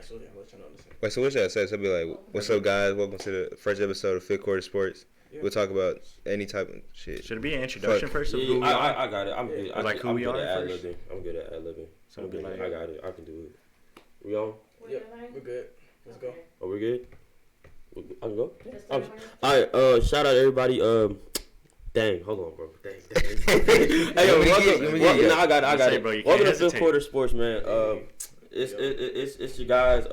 So yeah, I'll let you know this. Wait, so what should I say? So I'll be like, what's up, guys? Welcome to the first episode of Fifth Quarter Sports. Yeah. We'll talk about any type of shit. Should it be an introduction first of who we are? are? I got it. I'm good. Like who we are first? I'm good at ad-libbing. So be like, I got it. I can do it. We on? Yep, we're good. Let's go. Oh, we're good? I can go? Alright, shout out everybody. Dang, hold on, bro. Dang. Hey, yo, welcome. I got it. Welcome to Fifth Quarter Sports, man. It's you guys.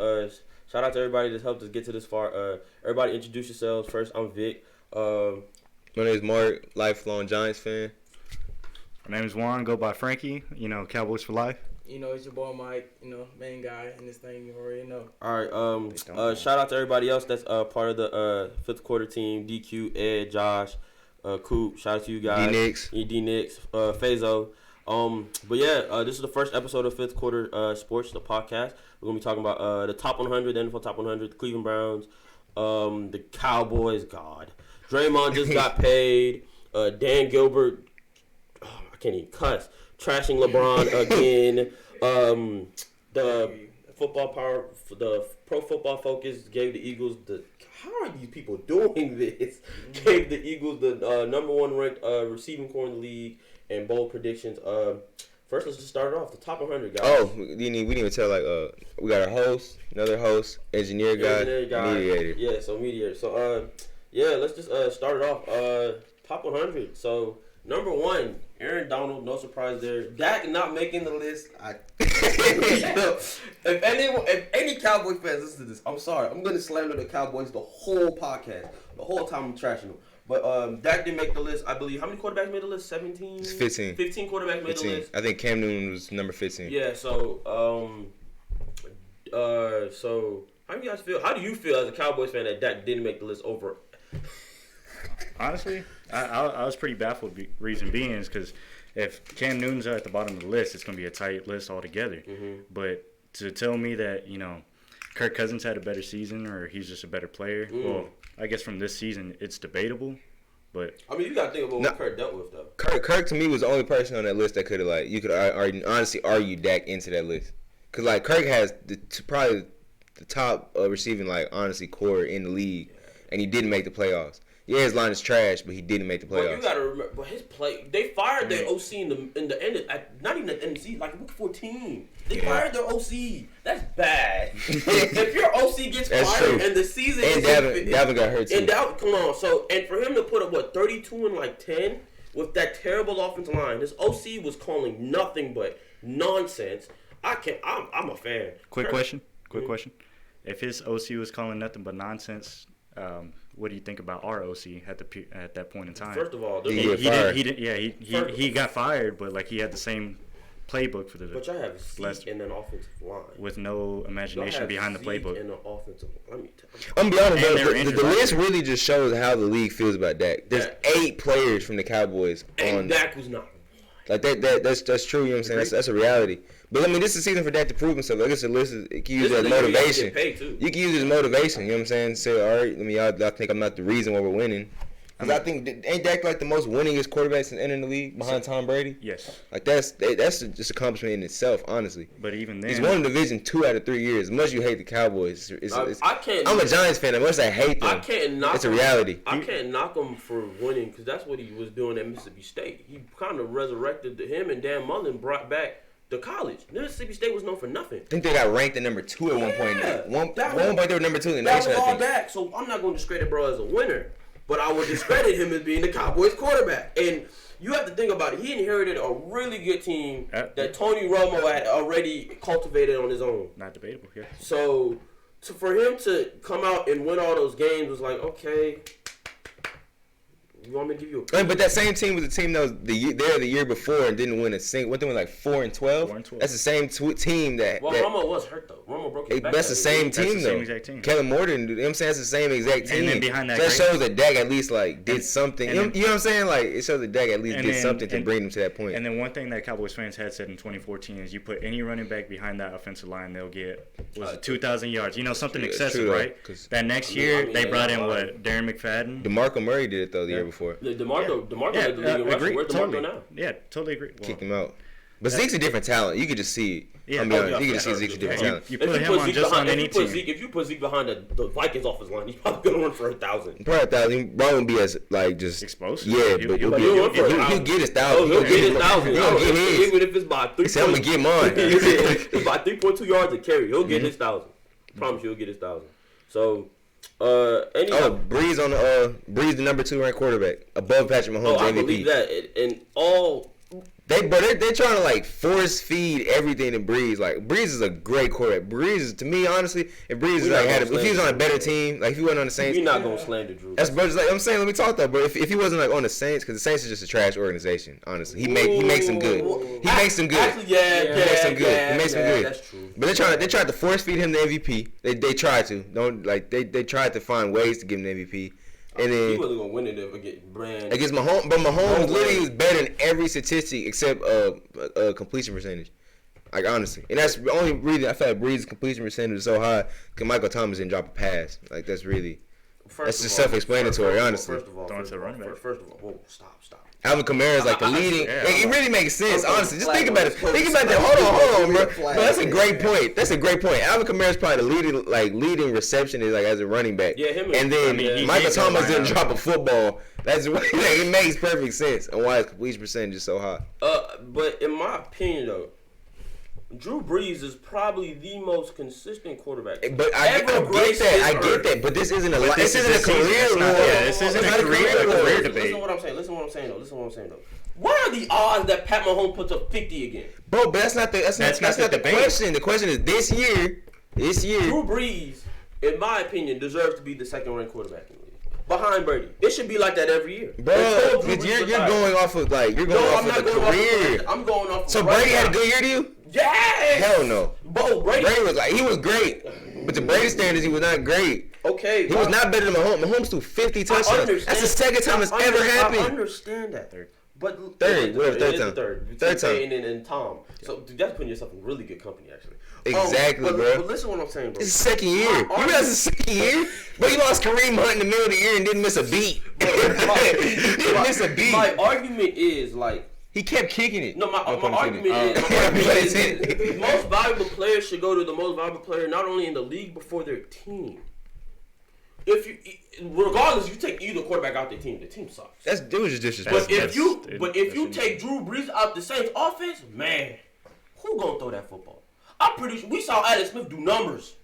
Shout out to everybody that's helped us get to this far. Everybody introduce yourselves. First, I'm Vic. My name is Mark, lifelong Giants fan. My name is Juan, go by Frankie, Cowboys for life. It's your boy Mike, main guy in this thing, you already know. All right, shout out to everybody else that's part of the Fifth Quarter team. DQ, Ed, Josh, Coop, shout out to you guys. D-Nix, Fazo. But yeah, this is the first episode of Fifth Quarter Sports, the podcast. We're going to be talking about the top 100, the NFL top 100, the Cleveland Browns, the Cowboys, God. Draymond just got paid. Dan Gilbert, I can't even cuss, trashing LeBron again. The Pro Football Focus gave the Eagles how are these people doing this? Gave the Eagles the number one ranked receiving corps in the league and bold predictions. First, let's just start it off. The top 100 guys. Oh, we didn't even tell, we got a host, another host, engineer guy, mediator. Yeah, so mediator. So, let's just start it off. Top 100. So, number one, Aaron Donald, no surprise there. Dak not making the list. If any Cowboy fans listen to this, I'm sorry. I'm going to slander the Cowboys the whole podcast. The whole time I'm trashing them. But Dak didn't make the list. I believe. How many quarterbacks made the list? 17? 15. 15 quarterbacks made the list. I think Cam Newton was number 15. Yeah, so how do you guys feel? How do you feel as a Cowboys fan that Dak didn't make the list over? Honestly, I was pretty baffled. Reason being is because if Cam Newton's at the bottom of the list, it's going to be a tight list altogether. Mm-hmm. But to tell me that, Kirk Cousins had a better season or he's just a better player, well, I guess from this season, it's debatable. But I mean, you got to think about what Kirk dealt with, though. Kirk, to me, was the only person on that list that could have, you could honestly argue Dak into that list. Because, Kirk has probably the top receiving, honestly, core in the league, and he didn't make the playoffs. Yeah, his line is trash, but he didn't make the playoffs. But you gotta remember, but his play, they fired their OC in the end, not even at the end of the season, week 14. They fired their OC. That's bad. If your OC gets fired and the season and Dalvin got hurt too. And come on, and for him to put up 32 and 10 with that terrible offensive line, his OC was calling nothing but nonsense. I'm a fan. Quick question. If his OC was calling nothing but nonsense, what do you think about our OC at that point in time? First of all, he got fired, but he had the same playbook for the. But y'all have Zeke in an offensive line with no imagination behind the playbook. In an offensive line. I'm gonna be honest, the list really just shows how the league feels about Dak. There's 8 players from the Cowboys and Dak was not. That's true. You know what I'm saying? That's a reality. But this is a season for Dak to prove himself. I guess the list you can use it as motivation. You can use it as motivation. You know what I'm saying? Say, all right, y'all think I'm not the reason why we're winning. Because I think ain't Dak the most winningest quarterbacks in the league behind Tom Brady? Yes. That's just accomplishment in itself, honestly. But even then, he's won the division 2 out of 3 years. As much as you hate the Cowboys, I'm a Giants fan. As much as I hate them, it's a reality. I can't knock him for winning because that's what he was doing at Mississippi State. He kind of resurrected him, and Dan Mullen brought back the college. Mississippi State was known for nothing. I think they got ranked at number 2 at one point. One point they were number 2 in the nation. That was all Dak. So I'm not going to discredit bro as a winner. But I would discredit him as being the Cowboys quarterback. And you have to think about it. He inherited a really good team that Tony Romo had already cultivated on his own. Not debatable, yeah. So for him to come out and win all those games was like, okay, you want me to give you a... But that same team was the team that was the year before and didn't win a single... What, they went 4-12? 4-12. That's the same team that... Well, Romo was hurt, though. Romo broke his back. That's the same team, though. Same exact team. Kellen Moore didn't do... You know what I'm saying? That's the same exact team. And then behind that... That shows that Dak at least, did something. You know what I'm saying? It shows that Dak at least did something to bring them to that point. And then one thing that Cowboys fans had said in 2014 is you put any running back behind that offensive line, they'll get 2,000 yards. Something excessive, right? That next year, they brought in, Darren McFadden? DeMarco Murray did it, though, the year before. DeMarco led the league in rushing. Where's DeMarco now? Yeah, totally agree. Kicked him out. But Zeke's a different talent. You could just see it. Yeah, you can just see Zeke's a different talent. You put him on just on any team. If you put Zeke behind the Vikings offensive line, he's probably gonna run for 1,000. Probably 1,000. Bro won't be as like just explosive. Yeah, but he'll get his 1,000. He'll get his 1,000. He'll get his. Even if it's by 3. I'm gonna get mine. It's by 3.2 yards a carry. He'll get his 1,000. Promise you, he'll get his 1,000. So. Breeze Breeze the number 2 ranked quarterback above Patrick Mahomes MVP. I believe that. And all they're trying to like force feed everything to Breeze. Like Breeze is a great quarterback. Breeze is, to me, honestly, if Breeze is like if he was on a better team, like if he wasn't on the Saints, you're not gonna slander Drew. That's bro. Like I'm saying, let me talk though. But if he wasn't like on the Saints, because the Saints is just a trash organization. Honestly, he makes them good. He makes them good. Actually, he makes them good. That's true. But they tried to force feed him the MVP. They tried to they tried to find ways to give him the MVP. And then he wasn't gonna win it against Mahomes. But Mahomes literally was better in every statistic except completion percentage. Like honestly, and that's the only reason I feel like Breeze's completion percentage is so high because Michael Thomas didn't drop a pass. Like that's just self-explanatory. Honestly, first of all, whoa, stop. Alvin Kamara is like the leading. It really makes sense, honestly. Just think about it. Think about that. Hold on, bro. That's a great point. Alvin Kamara is probably the leading receptionist, like as a running back. Yeah, him. And then Michael Thomas didn't drop a football. That's it makes perfect sense on why his completion percentage is so high. But in my opinion, though, Drew Brees is probably the most consistent quarterback. But I get that. But this isn't a career war. This isn't a career debate. Listen to what I'm saying though. What are the odds that Pat Mahomes puts up 50 again? Bro, but that's not the question. The question is this year. Drew Brees, in my opinion, deserves to be the second-ranked quarterback in the league. Behind Brady. It should be like that every year. Bro, you're going off of the career. I'm going off of So Brady had a good year to you? Yes! Hell no. Bro, Brady was he was great. But to Brady standards, he was not great. Okay. He was not better than Mahomes. Mahomes threw 50 touchdowns. That's the second time it's ever happened. I understand that. Third time. And Tom. So that's putting yourself in really good company, actually. Exactly, bro. But listen to what I'm saying, bro. It's the second year. You realize it's the second year? But he lost Kareem Hunt in the middle of the year and didn't miss a beat. My argument is like. He kept kicking it. No, my argument is most valuable players should go to the most valuable player not only in the league but for their team. Regardless, you take either quarterback out the team sucks. It was just disrespectful. But if you take Drew Brees out the Saints offense, man, who gonna throw that football? I'm pretty sure we saw Alex Smith do numbers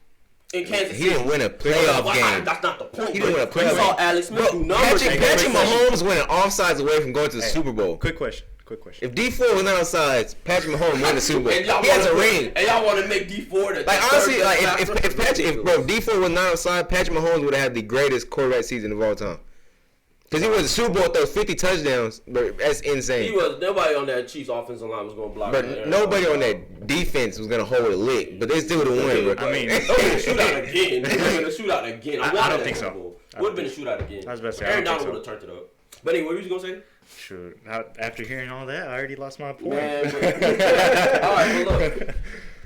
in Kansas City. He didn't win a playoff game. That's not the point. He didn't win a playoff game. We saw Alex Smith do numbers. Patrick Mahomes went offsides away from going to the Super Bowl. Quick question. If D4 was not offsides, Patrick Mahomes won the Super Bowl. He has a ring. And y'all want to make D4 honestly, if D4 was not offside, Patrick Mahomes would have had the greatest quarterback season of all time. Because he was a Super Bowl, throws 50 touchdowns, but that's insane. Nobody on that Chiefs offensive line was going to block. But nobody on that defense was going to hold a lick. But they still would have won, bro. I mean, it would have been a shootout again. I don't think so. It would have been a shootout again. I was about to say, Aaron Donald would have turned it up. But anyway, what were you going to say? Sure. After hearing all that, I already lost my point. All right, well, look.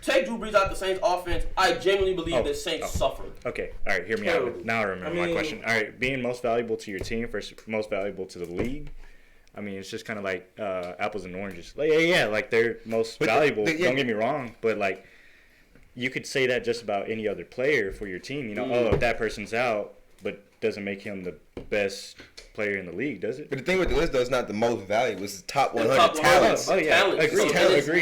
Take Drew Brees out the Saints offense. I genuinely believe the Saints suffered. Okay. All right, hear me out. Now I remember my question. All right, being most valuable to your team versus most valuable to the league. I mean, it's just kind of like apples and oranges. Like, like they're most valuable. Don't get me wrong, but like you could say that just about any other player for your team. You know, if that person's out, but doesn't make him the best player in the league, does it? But the thing with the list, though, it's not the most valuable. It's the top 100 talents. Oh, yeah. Agree.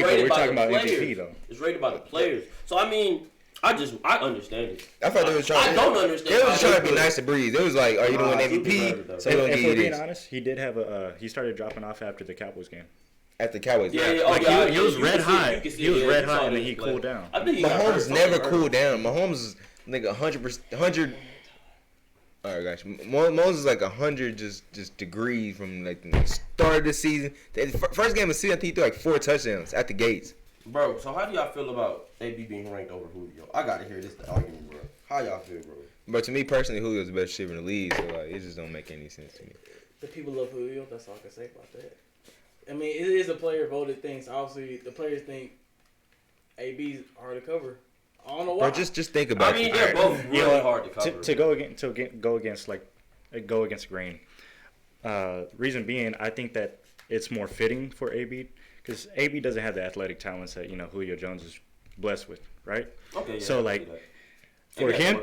But we're talking about MVP, though. It's rated by the players. So, I mean, I understand it. I thought they were trying I don't understand. They were trying to be nice to Breeze. It was like, are you doing MVP? So, if we're being honest, he did have he started dropping off after the Cowboys game. At the Cowboys game. He was red hot. He was red hot, and then he cooled down. Mahomes never cooled down. Mahomes is like 100%. All right, guys. Moses is like 100 just degrees from like the start of the season. The first game of the season, I think he threw like 4 touchdowns at the gates. Bro, so how do y'all feel about AB being ranked over Julio? I gotta hear this argument, bro. How y'all feel, bro? But to me personally, Julio's the best receiver in the league, so like it just don't make any sense to me. The people love Julio. That's all I can say about that. I mean, it is a player voted thing. So obviously, the players think AB's hard to cover. I don't know why. Bro, just think about it. I mean, they're both really hard to cover. To go against the grain. Reason being, I think that it's more fitting for AB because AB doesn't have the athletic talents that Julio Jones is blessed with, right? Okay. Yeah, so like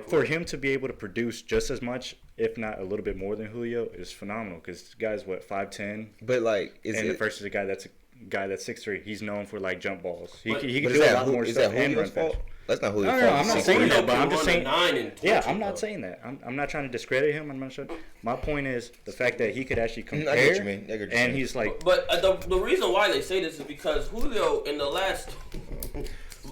for him to be able to produce just as much, if not a little bit more than Julio, is phenomenal. Because the guy's 5'10", but like versus a guy that's 6'3", he's known for like jump balls. He can do a lot more stuff and run fast. That's not Julio's fault. No, I'm not saying that, but I'm just saying. I'm not though. saying that. I'm not trying to discredit him. I'm not sure. My point is the fact that he could actually compare, and he's like. But the reason why they say this is because Julio in the last.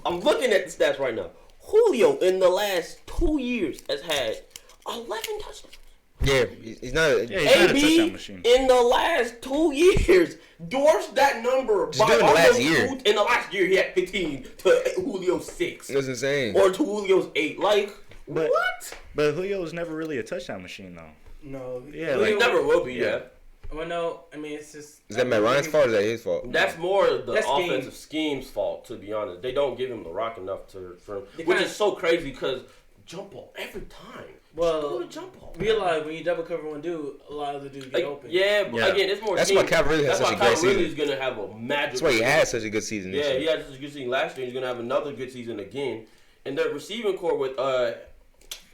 I'm looking at the stats right now. Julio in the last 2 years has had 11 touchdowns. Yeah, he's not a touchdown machine. In the last 2 years, dwarfs that number just by almost last year. In the last year, he had 15 to Julio's 6. That's insane. Or to Julio's 8. Like, what? But Julio was never really a touchdown machine, though. No. Yeah, he never will be. Yeah. Well, no. I mean, it's just. Is that Matt Ryan's fault or is that his fault? That's more the offensive scheme's fault, to be honest. They don't give him the rock enough for him, which is so crazy because jump ball every time. Well, jump ball. Realize when you double cover one dude, a lot of the dudes get open. Yeah, but again, it's more. That's why Calvin really has such a great season. Really is gonna have a magic. That's why he had such a good season. Yeah, he had such a good season last year. He's gonna have another good season again. And their receiving core with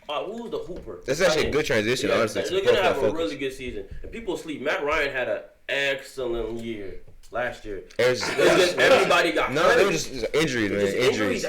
who was the Hooper? That's actually a good transition, honestly. They're gonna have a really good season. And people sleep. Matt Ryan had an excellent year last year. Everybody got hurt. No, it was just injuries, man. Injuries.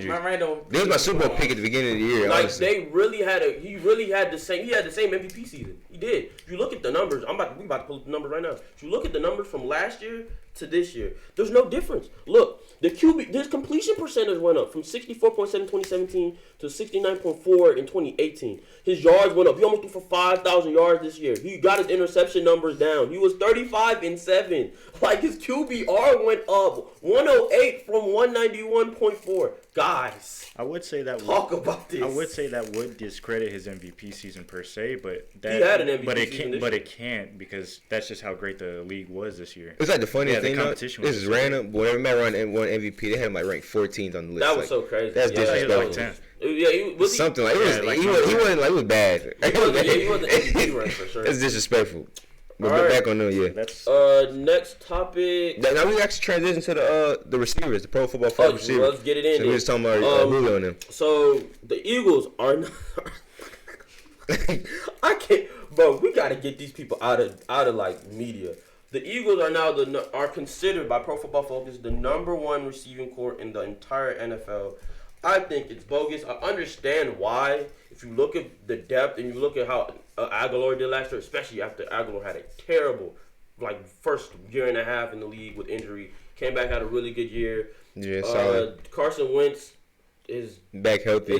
Matt Ryan don't. This was my Super Bowl pick at the beginning of the year. Like honestly. he really had the same MVP season. He did. If you look at the numbers, we about to pull up the numbers right now. If you look at the numbers from last year to this year, there's no difference. Look, his completion percentage went up from 64.7 in 2017 to 69.4 in 2018. His yards went up. He almost threw for 5,000 yards this year. He got his interception numbers down. He was 35-7. Like his QBR went up 108 from 191.4. Guys, I would say that about this. I would say that would discredit his MVP season per se, but he had an MVP season. But it can't because that's just how great the league was this year. It's like the funniest thing. This is random. Whenever Matt Ryan won MVP, they had him like ranked 14th on the list. That was so crazy. That's disrespectful. Like 10th. Yeah, he was something like it. He wasn't like it was bad. He wasn't MVP rank for sure. It's disrespectful. But back on them, yeah. That's next topic. Now we actually transition to the receivers, the Pro Football Focus receivers. Let's get it in. So we're just talking about Julio and them. So the Eagles are not. I can't, bro. We gotta get these people out of like media. The Eagles are now are considered by Pro Football Focus the #1 receiving corps in the entire NFL. I think it's bogus. I understand why. If you look at the depth and you look at how Aguilar did last year, especially after Aguilar had a terrible, first year and a half in the league with injury, came back, had a really good year. Yeah, solid. Carson Wentz is back healthy.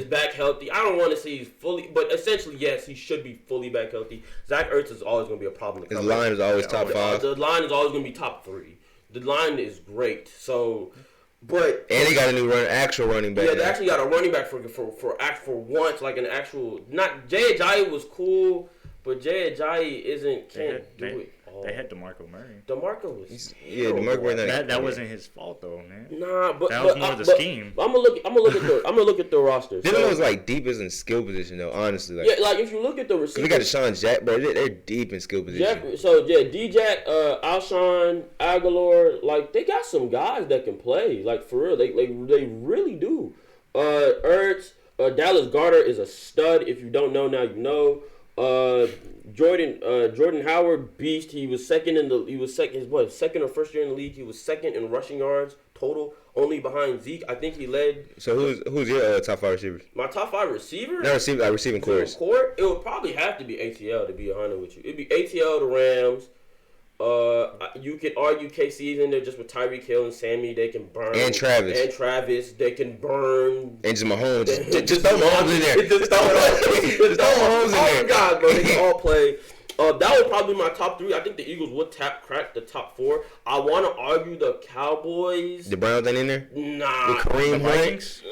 I don't want to say he's fully, but essentially, yes, he should be fully back healthy. Zach Ertz is always going to be a problem. His line is always top 5. The line is always going to be top 3. The line is great. So. And they got a new actual running back. Yeah, they actually got a running back for once, like an actual. Not Jay Ajayi was cool, but Jay Ajayi can't do it. They had DeMarco Murray. DeMarco was DeMarco Murray. That wasn't his fault though, man. Nah, but that was more the scheme. I'm gonna look at the roster. This one was like deepest in skill position though, honestly. Like, yeah, like if you look at the receivers, we got Deshaun Jack, bro. They're deep in skill position. D-Jack, Alshon, Aguilar, like they got some guys that can play. Like for real, they really do. Ertz, Dallas Goedert is a stud. If you don't know now, you know. Jordan Howard, beast. He was second second or first year in the league. He was second in rushing yards total, only behind Zeke. I think he led. So who's your top 5 receivers? My top 5 receivers? Not receiving course. It would probably have to be ATL, to be honest with you. It'd be ATL, the Rams. You could argue KC's in there just with Tyreek Hill and Sammy. They can burn. And Travis. They can burn. And just Mahomes. Just throw Mahomes in there. Just throw Mahomes in there. God, bro. They can all play. That would probably be my top 3. I think the Eagles would crack the top 4. I want to argue the Cowboys. The Browns ain't in there? Nah. The Kareem Hunt.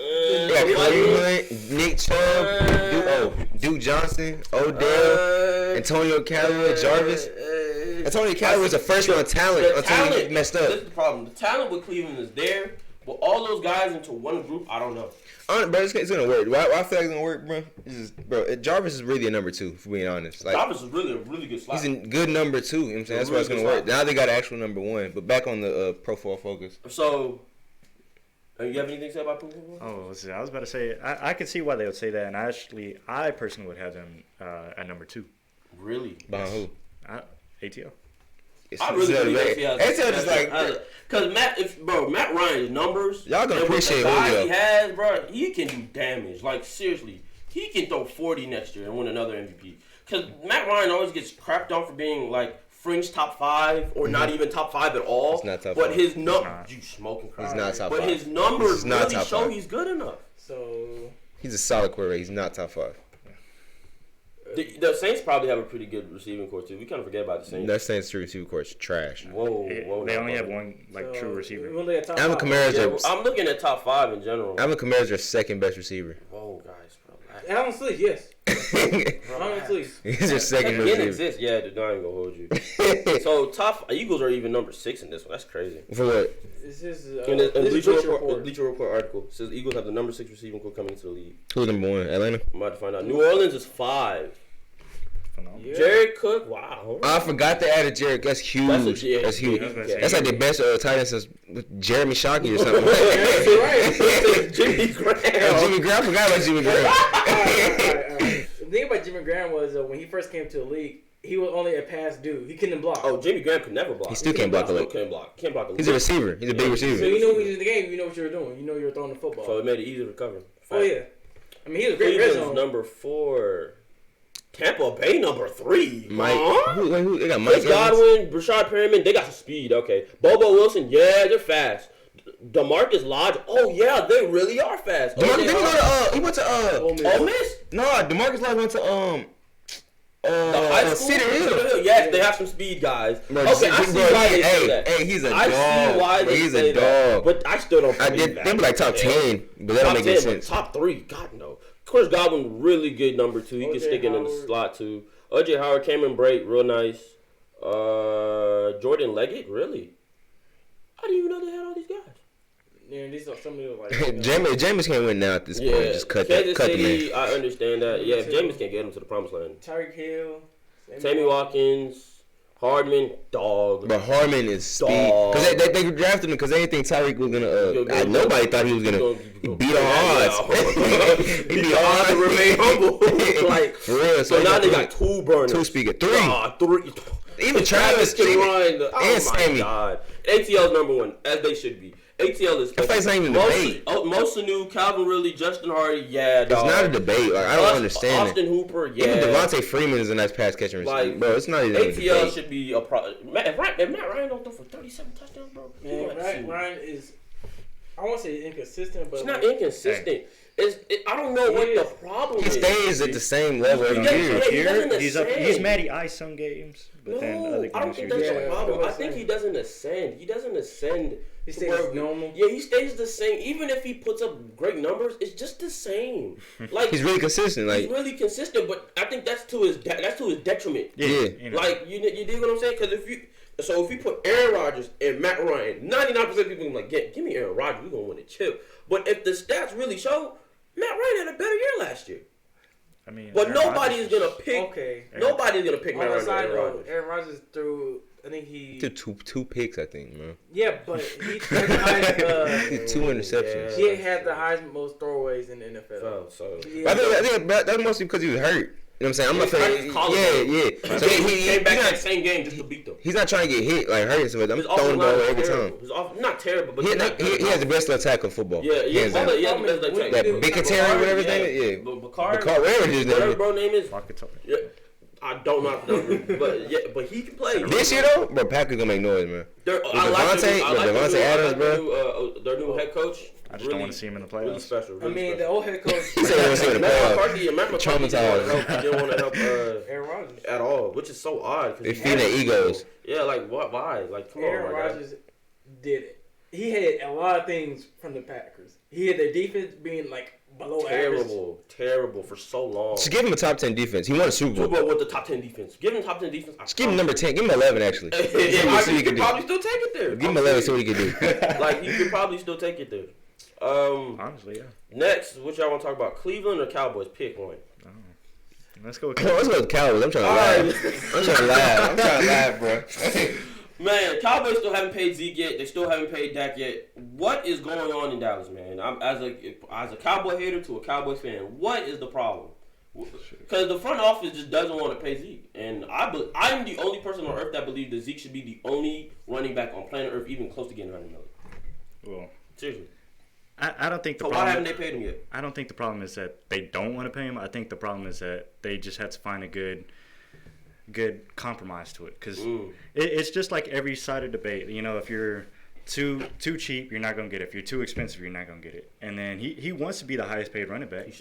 Kareem Hunt, Nick Chubb, Duke Johnson, Odell, Antonio Callaway, Jarvis. Antonio Callaway was a first-round talent until he messed up. That's the problem. The talent with Cleveland is there, but all those guys into one group, I don't know. Bro, it's gonna work. Why I feel like it's gonna work, bro? Jarvis is really a number 2, for being honest. Like, Jarvis is really a really good slot. He's a good number 2. You know what I'm saying? That's why it's gonna work. Now they got an actual number 1. But back on the Pro 4 focus. So, you have anything to say about Pro 4? Oh, listen, I was about to say I could see why they would say that, and I personally would have them at number 2. Really? Behind who? ATL. I really think ATL just like because Matt Ryan's numbers. Y'all gonna appreciate the guy he has, bro. He can do damage. Like seriously, he can throw 40 next year and win another MVP. Because Matt Ryan always gets crapped on for being like fringe top 5 or not even top 5 at all. It's not top 5. But his you smoking crap. He's not top 5. But his numbers really show he's good enough. So he's a solid quarterback. He's not top 5. The Saints probably have a pretty good receiving core too. We kind of forget about the Saints. That Saints true receiving core is trash. Whoa. They only have one true receiver. Alvin Kamara's I'm looking at top 5 in general. Alvin Kamara's their second best receiver. Whoa, guys, bro. Alvin Sleek, yes. Alvin Sleek. He's their second best receiver. Exists. Yeah, the not even gonna hold you. So Eagles are even number 6 in this one. That's crazy. For what? This is Bleacher Report article says Eagles have the number 6 receiving core coming into the league. Who's number 1? Atlanta. I'm about to find out. New Orleans is 5. Yeah. Jared Cook, wow. I forgot to add a Jared. That's huge. That's huge. That's like the best tight end since Jeremy Shockey or something. Right. Jimmy Graham. Jimmy Graham. I forgot about Jimmy Graham. The thing about Jimmy Graham was when he first came to the league, he was only a pass dude. He couldn't block. Oh, Jimmy Graham could never block. He still can't block a lick. Can't block a lick. He's a receiver. He's a big receiver. So you know when he's in the game, you know what you were doing. You know you were throwing the football. So it made it easy to cover. Oh yeah. I mean, he was a great red zone. Number 4. Tampa Bay number 3. Mike. Who? They got Mike Chris Godwin, Brashad Perriman. They got some speed. Okay. Bobo Wilson. Yeah, they're fast. DeMarcus Lodge. Oh yeah, they really are fast. He went to Ole Miss. No, DeMarcus Lodge went to the high school. Cedar Hill. Yes, they have some speed guys. Bro, okay, I see why they say that. Hey, he's a dog. I see why they say that. But I still don't believe that. They be like top 10, but that don't make any sense. Top 3, God no. Chris Godwin, really good number 2. He can stick in the slot too. O.J. Howard, Cameron Brate, real nice. Jordan Leggett, really? I didn't even know they had all these guys. Yeah, these are some of the like. Jameis can't win now at this point. Just cut Kansas the City, man. I understand that. Yeah, if Jameis can't get him to the promised land. Tyreek Hill, Sammy Watkins. Hardman, dog. But Hardman is speed. Because they drafted him because they didn't think Tyreek was going to... nobody thought he was going to beat on odds. He beat on odds to remain humble. Like, for real. So now they got 2 burners. 2 speakers. 3. 3. Even Travis can run. And Sammy. God. ATL's number 1, as they should be. ATL is it's not even a debate. Mostinu, Calvin Ridley, Justin Hardy, yeah, dog. It's not a debate. Like, I don't understand Austin Hooper, yeah. Even Devontae Freeman is a nice pass catcher. Like, bro, it's not even a debate. ATL should be a problem. If Matt Ryan don't throw for 37 touchdowns, bro. Man, Ryan is, I won't say inconsistent, but... It's not inconsistent. I don't know what the problem is. He stays at the same level every year. He's Matty Ice some games, but then other games I don't think that's the problem. I think he doesn't ascend. He doesn't ascend. He stays normal. Yeah, he stays the same. Even if he puts up great numbers, it's just the same. Like he's really consistent. Like he's really consistent, but I think that's to his detriment. Yeah. Like you dig what I'm saying? Because if you put Aaron Rodgers and Matt Ryan, 99% of people are like, give me Aaron Rodgers, we're gonna win a chip. But if the stats really show, Matt Ryan had a better year last year. I mean, but nobody is gonna pick. Okay. Nobody's gonna pick Matt Ryan. Aaron Rodgers threw. I think he did two picks. I think, man. Yeah, but he had the highest, 2 interceptions. He had the highest most throwaways in the NFL. I think that's mostly because he was hurt. You know what I'm saying? I'm not saying. Yeah. So he came back that same game just to beat them. He's not trying to get hit like hurt. So I'm throwing the ball every time. Not terrible, but he has the best left tackle in football. Yeah, he has the best left tackle. That Bicateri, whatever his name is. Yeah. Bakari, whatever his name is. Whatever bro name is. Yeah. I don't know, but he can play. This year though, bro, Packers gonna make noise, man. Devontae Adams, bro. Their new head coach. I just don't want to see him in the playoffs. Really special. I mean, the old head coach. He said he want to see him in the playoffs. Matt McCarthy didn't want to help Aaron Rodgers at all, which is so odd. They feed their egos. Yeah, like what? Why? Like come Aaron Rodgers did it. He had a lot of things from the Packers. He had their defense being like below average. Terrible for so long. Just give him a top 10 defense. He won a Super Bowl. With the top 10 defense. Give him top 10 defense. Just give him number 10. Give him 11 actually. He could probably still take it there. Give him 11. See what he can do. Like he could probably still take it there. Honestly, yeah. Next, what y'all want to talk about? Cleveland or Cowboys? Pick one. Let's go with Cowboys. Let's go with Cowboys. I'm trying to laugh, bro. Man, Cowboys still haven't paid Zeke yet. They still haven't paid Dak yet. What is going on in Dallas, man? I'm as a Cowboy hater to a Cowboys fan. What is the problem? Because the front office just doesn't want to pay Zeke, and I'm the only person on earth that believes that Zeke should be the only running back on planet Earth even close to getting $100 million. Well, seriously. I don't think the problem. Why haven't they paid him yet? I don't think the problem is that they don't want to pay him. I think the problem is that they just had to find a good compromise to it. Because it's just like every side of debate. You know, if you're too cheap, you're not gonna get it. If you're too expensive, you're not gonna get it. And then he wants to be the highest paid running back.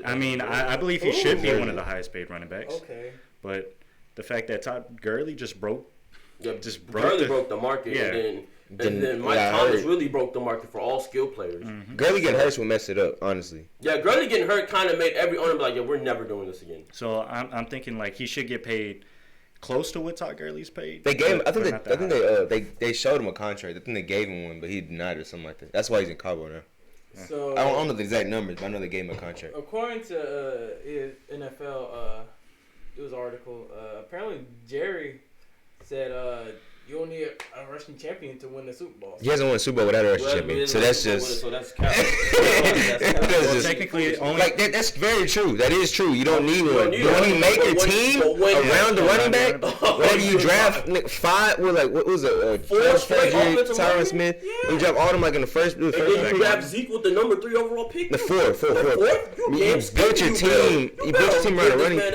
I believe he should be one of the highest paid running backs. Okay. But the fact that Todd Gurley broke the market. Yeah. And then Mike Thomas really broke the market for all skill players. Mm-hmm. Gurley getting hurt will mess it up, honestly. Yeah, Gurley getting hurt kind of made every owner be like, yeah, we're never doing this again. So I'm thinking like he should get paid close to what Todd Gurley's paid. They gave him. I think they showed him a contract. I think they gave him one, but he denied or something like that. That's why he's in Cabo now. Yeah. So I don't know the exact numbers, but I know they gave him a contract. According to NFL news article, apparently Jerry said you don't need a rushing champion to win the Super Bowl. He hasn't won a Super Bowl without a rushing champion, so that's just. So that's technically only that's very true. That is true. You don't need one. But when you make a team around the running back, whenever you draft 5, what was it? 4 straight offensive Tyron Smith. You draft all them like in the first. And then you draft Zeke with the number 3 overall pick. The 4. You built your team. You built your team around a running back.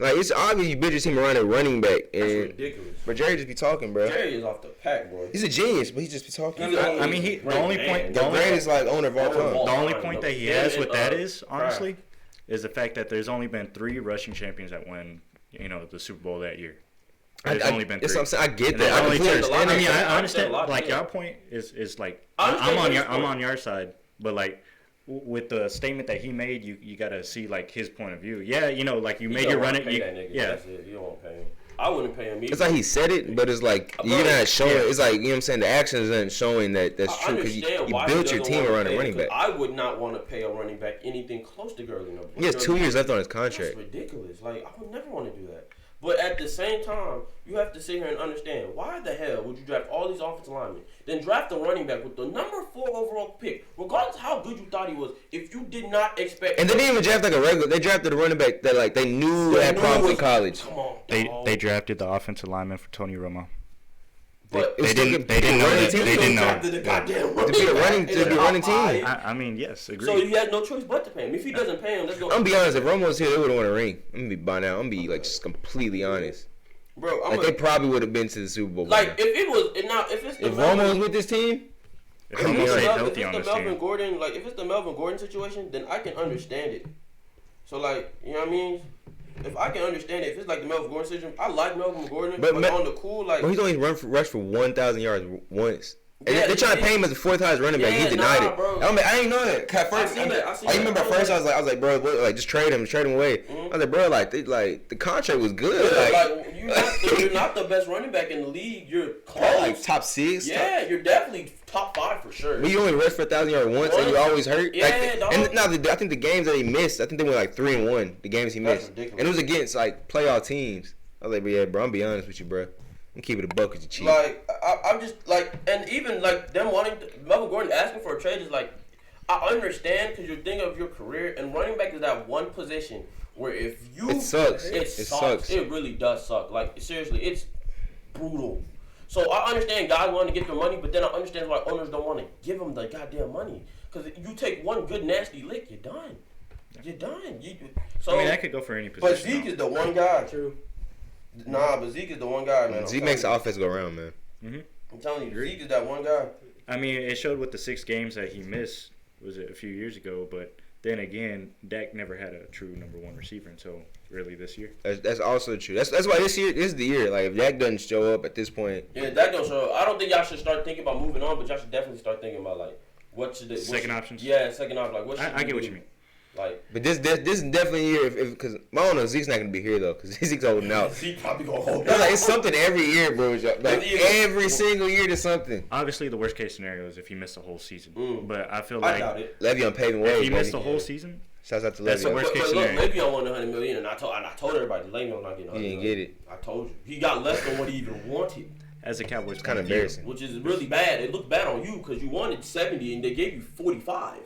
Like it's obvious you built your team around a running back. That's ridiculous. But Jerry just be talking, bro. Jerry is off the pack, bro. He's a genius, but he just be talking. I mean, the only point. The greatest like owner of all time. The only point that he has with that is honestly, is the fact that there's only been 3 rushing champions that won, the Super Bowl that year. There's only been 3. That's what I'm saying. I get that. I completely understand. I understand. Like your point is like I'm on your side, but like. With the statement that he made, you gotta see like his point of view. Yeah, like you made your running. Yeah, that's it. You don't want to pay him. I wouldn't pay him either. It's like he said it, but it's like you're not showing. Yeah. It's like you know what I'm saying. The actions aren't showing that's true because you built your team around a running back. I would not want to pay a running back anything close to Gurley. He has 2 years left on his contract. That's ridiculous. Like I would never want to do that. But at the same time, you have to sit here and understand why the hell would you draft all these offensive linemen, then draft a running back with the number 4 overall pick, regardless of how good you thought he was, if you did not expect. And they didn't even draft like a regular. They drafted a running back that like they knew had problems in college. Come on, they drafted the offensive lineman for Tony Romo. They didn't know. To be a running team. I mean, yes, agreed. So he had no choice but to pay him. If he doesn't pay him, let's go. I'm gonna be honest. If Romo's here, they would have won a ring. I'm gonna be by now. I'm gonna be like just completely honest. Bro, they probably would have been to the Super Bowl. Like if Romo was with this team, if it's the Melvin Gordon situation, then I can understand it. So like, you know what I mean? If I can understand it, if it's like the Melvin Gordon situation, I like Melvin Gordon, but on the cool, like... But he's only rushed for 1,000 yards once. Yeah, they're trying to pay him as a 4th highest running back. He denied it. Bro. I didn't know that. At first, I remember at first I was like, bro, like just trade him away. Mm-hmm. I was like, bro, like the contract was good. Yeah, like you're not the best running back in the league. You're close. Like top 6. Yeah, you're definitely top 5 for sure. But you only rushed for 1,000 yards once, and you always hurt. Yeah, I think the games that he missed, I think they went like 3-1. The games he missed, and it was against like playoff teams. I was like, but yeah, bro, I'm be honest with you, bro. I'm keeping it a buck because you're cheap. Like, I'm just, like, and even, like, them wanting, Melvin Gordon asking for a trade is, like, I understand because you're thinking of your career, and running back is that one position where if you... It sucks. It sucks. It really does suck. Like, seriously, it's brutal. So I understand guys want to get their money, but then I understand why owners don't want to give them the goddamn money. Because you take one good nasty lick, you're done. You're done. So, I mean, that could go for any position. But Zeke is the one guy. True. Nah, but Zeke is the one guy, man. Zeke makes the offense go around, man. Mm-hmm. I'm telling you, Zeke is that one guy. I mean, it showed with the 6 games that he missed, was it a few years ago, but then again, Dak never had a true number 1 receiver until really this year. That's also true. That's why this is the year. Like, if Dak doesn't show up at this point. Yeah, Dak don't show up. I don't think y'all should start thinking about moving on, but y'all should definitely start thinking about, like, what should they... Second options? Yeah, second option. Like, what should I get what you mean. But this is definitely a year because I don't know, Zeke's not gonna be here though because Zeke's holding out. Zeke probably gonna hold out. Like, it's something every year, bro. Like every single year, there's something. Obviously, the worst case scenario is if he missed the whole season. But I feel I doubt it. Le'Veon paving ways. If he missed the whole season, shouts out to Le'Veon. That's the worst case scenario. Le'Veon won $100 million, and I told everybody Le'Veon not getting $100 million. He didn't get it. I told you he got less than what he even wanted. As a Cowboys, it's kind of embarrassing. Which is really bad. It looked bad on you because you wanted 70 and they gave you 45.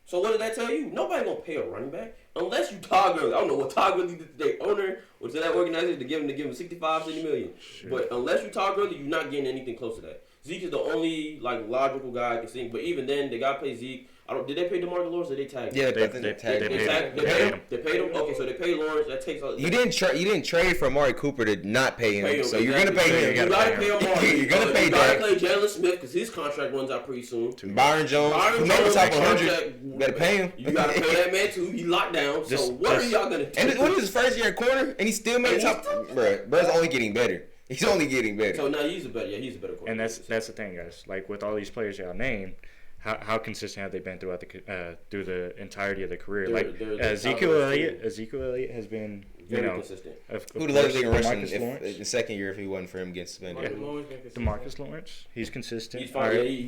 So what did that tell you? Nobody gonna pay a running back unless you Todd Gurley. I don't know what Todd Gurley did to their owner or to that organization to give him 65, 70 million. Sure. But unless you Todd Gurley, you're not getting anything close to that. Zeke is the only logical guy I can think. But even then, they gotta pay Zeke. Did they pay DeMarcus Lawrence or they tagged him? Yeah, they tagged him. They paid him. Okay, so they paid Lawrence. That takes. You didn't trade for Amari Cooper to not pay him. So you're gonna pay him. You gotta pay Amari. You're gonna pay Dak. You gotta pay Jalen Smith because his contract runs out pretty soon. Byron Jones, top 100. You better pay him. You gotta pay that man too. He locked down. So what are y'all gonna do? And what is his first year at corner? And he still made top. Bro's only getting better. He's only getting better. So now he's a better quarterback. And that's the thing, guys. Like with all these players y'all named, how consistent have they been throughout through the entirety of their career? Ezekiel Elliott has been consistent. Who'd have let rushing if the second year if he wasn't for him getting suspended? DeMarcus Lawrence, he's consistent. He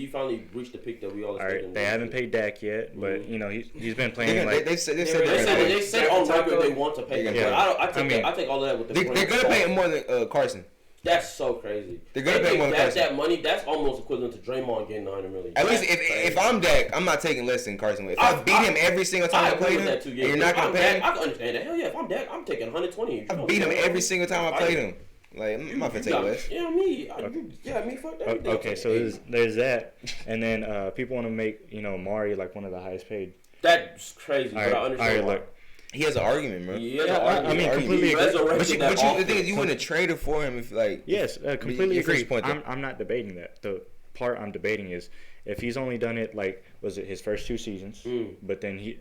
finally reached the pick that we all expected. All right, they haven't paid Dak yet, but he's been playing they said on record they want to pay him. Yeah. I take all of that with the. They're gonna pay him more than Carson. That's so crazy. They're gonna pay more than Carson. That money, that's almost equivalent to Draymond getting $100 million. At least if I'm Dak, I'm not taking less than Carson. If I beat him every single time I played him, and you're not gonna pay him, I can understand that. Hell yeah, if I'm Dak, I'm taking 120. I beat him every single time I played him. Like I'm not gonna take less. Yeah, me. Fuck that. Okay, so there's that, and then people want to make Mari like one of the highest paid. That's crazy, but I understand. Look. He has an argument, bro. I mean, completely agree. But the thing is, you wouldn't have traded for him if, like... Yes, completely agree. I'm not debating that. The part I'm debating is if he's only done it, like, was it his first 2 seasons, but then he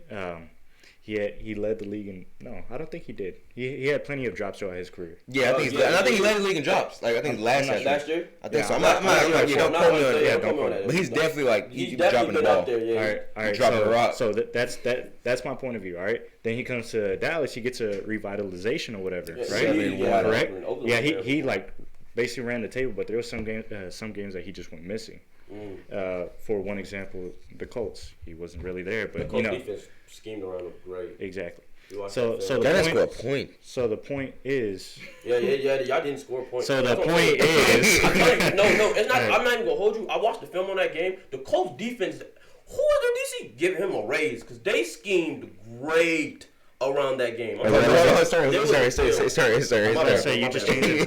led the league in... No, I don't think he did. He had plenty of drops throughout his career. Yeah, I think he led the league in drops. Like, I think last year. I think so. I'm not don't quote me on that. But he's definitely, like, he's dropping the ball. All right. Dropping the rock. So that's my point of view, all right? Then he comes to Dallas, he gets a revitalization or whatever, right? Correct? Yeah, he like basically ran the table, but there was some games that he just went missing. For one example, the Colts, he wasn't really there, but the Colts defense schemed around him great. Exactly. So the point. So the point is. Yeah. Y'all didn't score a point. So the point is. No, it's not. I'm not even gonna hold you. I watched the film on that game. The Colts defense. Who is their DC? Give him a raise because they schemed great around that game. Sorry. I'm about to say you just changed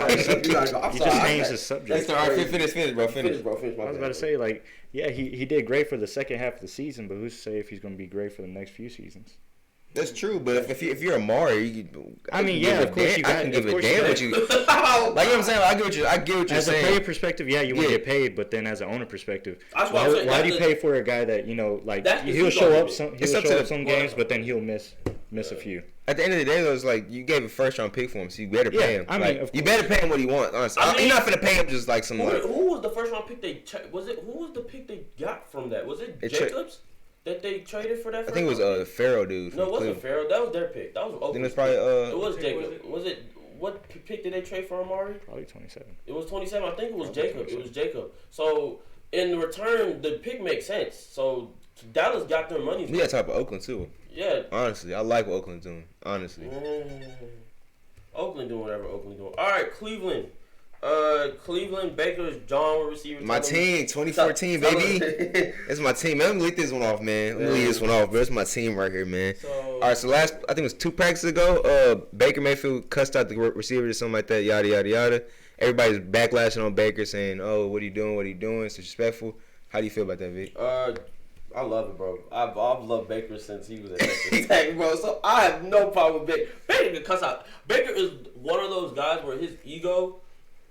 the subject. Finish, bro. I was about to say, like, yeah, he did great for the second half of the season, but who's to say if he's going to be great for the next few seasons? That's true, but if you're Amari, I mean, yeah, of course you got. I can give a damn what you. Like, you know what I'm saying? I get what you're saying. As a player perspective, yeah, you want to get paid, but then as an owner perspective, why do you pay for a guy that like he'll show up some games, but then he'll miss a few. At the end of the day, though, it's like you gave a first-round pick for him, so you better pay him. I mean, you better pay him what he wants. Honestly, you're not gonna pay him just like some. Who was the first-round pick Who was the pick they got from that? Was it Jacobs? That they traded for that? I think it was the Pharaoh dude. No, it wasn't Pharaoh. That was their pick. That was Oakland. Then it's probably It was Jacob. Was it? What pick did they trade for Amari? Probably 27. It was 27. I think it was Jacob. It was Jacob. So in return, the pick makes sense. So Dallas got their money. We got to talk about Oakland too. Yeah. Honestly, I like what Oakland's doing. Honestly. Oakland doing whatever Oakland doing. All right, Cleveland. Cleveland, Baker's John receiver. My team, 2014, baby. It's my team. Let me leave this one off, man. Let me leave this one off, bro. It's my team right here, man. All right, so I think it was 2 practices ago, Baker Mayfield cussed out the receiver or something like that, yada, yada, yada. Everybody's backlashing on Baker saying, oh, what are you doing? What are you doing? It's disrespectful. How do you feel about that, Vic? I love it, bro. I've loved Baker since he was at Texas Tech, bro. So I have no problem with Baker. Baker can cuss out. Baker is one of those guys where his ego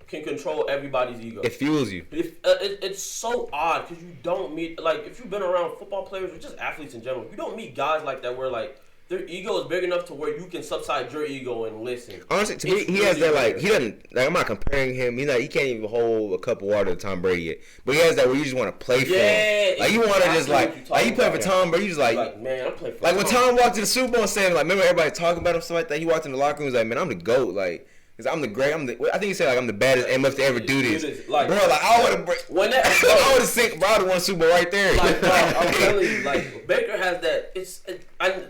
can control everybody's ego. It fuels you. It's so odd because you don't meet, like, if you've been around football players or just athletes in general, you don't meet guys like that where, like, their ego is big enough to where you can subside your ego and listen. Honestly, to me, he has that like he doesn't like. I'm not comparing him. He can't even hold a cup of water to Tom Brady yet. But he has that where you just want to play for him. Like you want to just like you play for Tom Brady. You just like man, I'm playing for like when Tom walked to the Super Bowl and said like, remember everybody talking about him stuff like that. He walked in the locker room and was like, man, I'm the GOAT. Like. Cause I'm the great. I think he said like I'm the baddest MF to ever do this. Like, bro, like I would have. I would have sink. Bro, I would have won Super Bowl right there. Like, bro, I'm telling you, like Baker has that.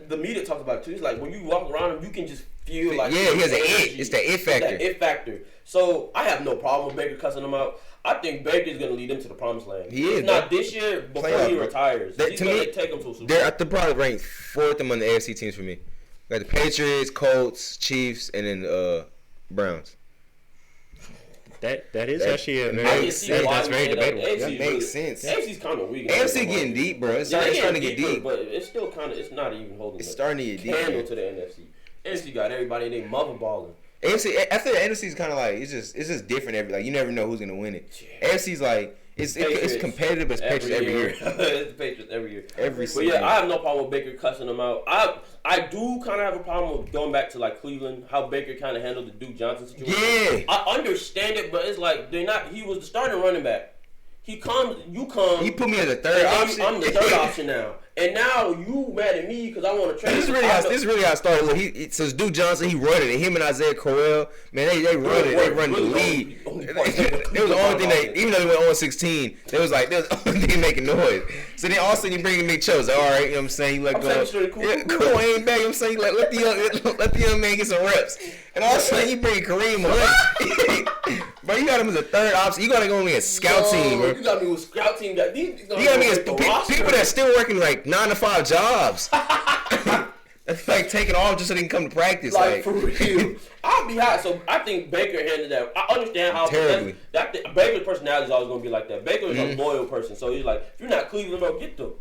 The media talks about it too. It's like when you walk around him, you can just feel like he has an it. It's the it factor. That it factor. So I have no problem with Baker cussing him out. I think Baker's gonna lead them to the promised land. He is. Not this year, before he retires. He's gonna take them to a Super Bowl. They're probably ranked fourth among the AFC teams for me. Got the Patriots, Colts, Chiefs, and then Browns. That is actually a very that's very debatable. That makes sense. AFC's kind of weak. AFC getting deep, bro. It's starting to get deep, but it's still kind of. It's not even holding. It's starting to get deep. Candle to the NFC. NFC got everybody in their mother balling. AFC after the NFC is kind of like it's just different. You never know who's gonna win it. Yeah. AFC's like it's competitive, but it's Patriots every year. It's the Patriots every year. But yeah, I have no problem with Baker cussing them out. I do kind of have a problem with going back to like Cleveland, how Baker kind of handled the Duke Johnson situation. Yeah, I understand it, but it's like they're not. He was the starting running back. He comes, you come. He put me as a third option. I'm the third option now, and now you mad at me because I want to trade. This is really how it started. Look, so Duke Johnson, he run it, and him and Isaiah Crowell, man, they run it. They run the lead. It was the only thing they, even though they went 0-16, they was the only thing making noise. So then all of a sudden you bring in Nick Chubb. All right, you know what I'm saying? You let go. Cool, ain't bad. You know what I'm saying? You let the young man get some reps. And all of a sudden you bring Kareem Hunt. Bro, you got him as a third option. You got to go in a scout team, bro. You got me with scout team. You got me as people that's still working like 9-to-5 jobs. That's like taking off just so they can come to practice. Like for real. I'll be hot. So I think Baker handled that. I understand how terribly. Baker's personality is always going to be like that. Baker is a loyal person. So he's like, if you're not Cleveland, bro, get the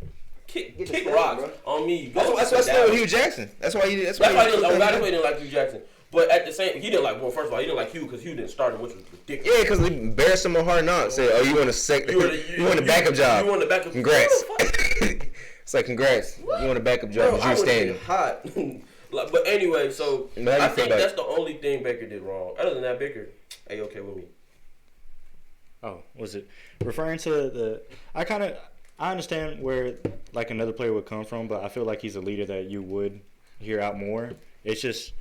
rocks on me. That's why I stayed with Hugh Jackson. That's why he didn't like Hugh Jackson. But at the same, he didn't like. Well, first of all, he didn't like Hugh because Hugh didn't start him, which was ridiculous. Yeah, because he embarrassed him on Hard Knocks. Said, "Oh, you want a backup job? You want a backup? Congrats." It's like, congrats. What? You want a backup job? Bro, Drew Stanton. Hot. But anyway, so I think that's the only thing Baker did wrong. Other than that, Baker, are you okay with me? Oh, was it referring to the? I understand where like another player would come from, but I feel like he's a leader that you would hear out more. It's just.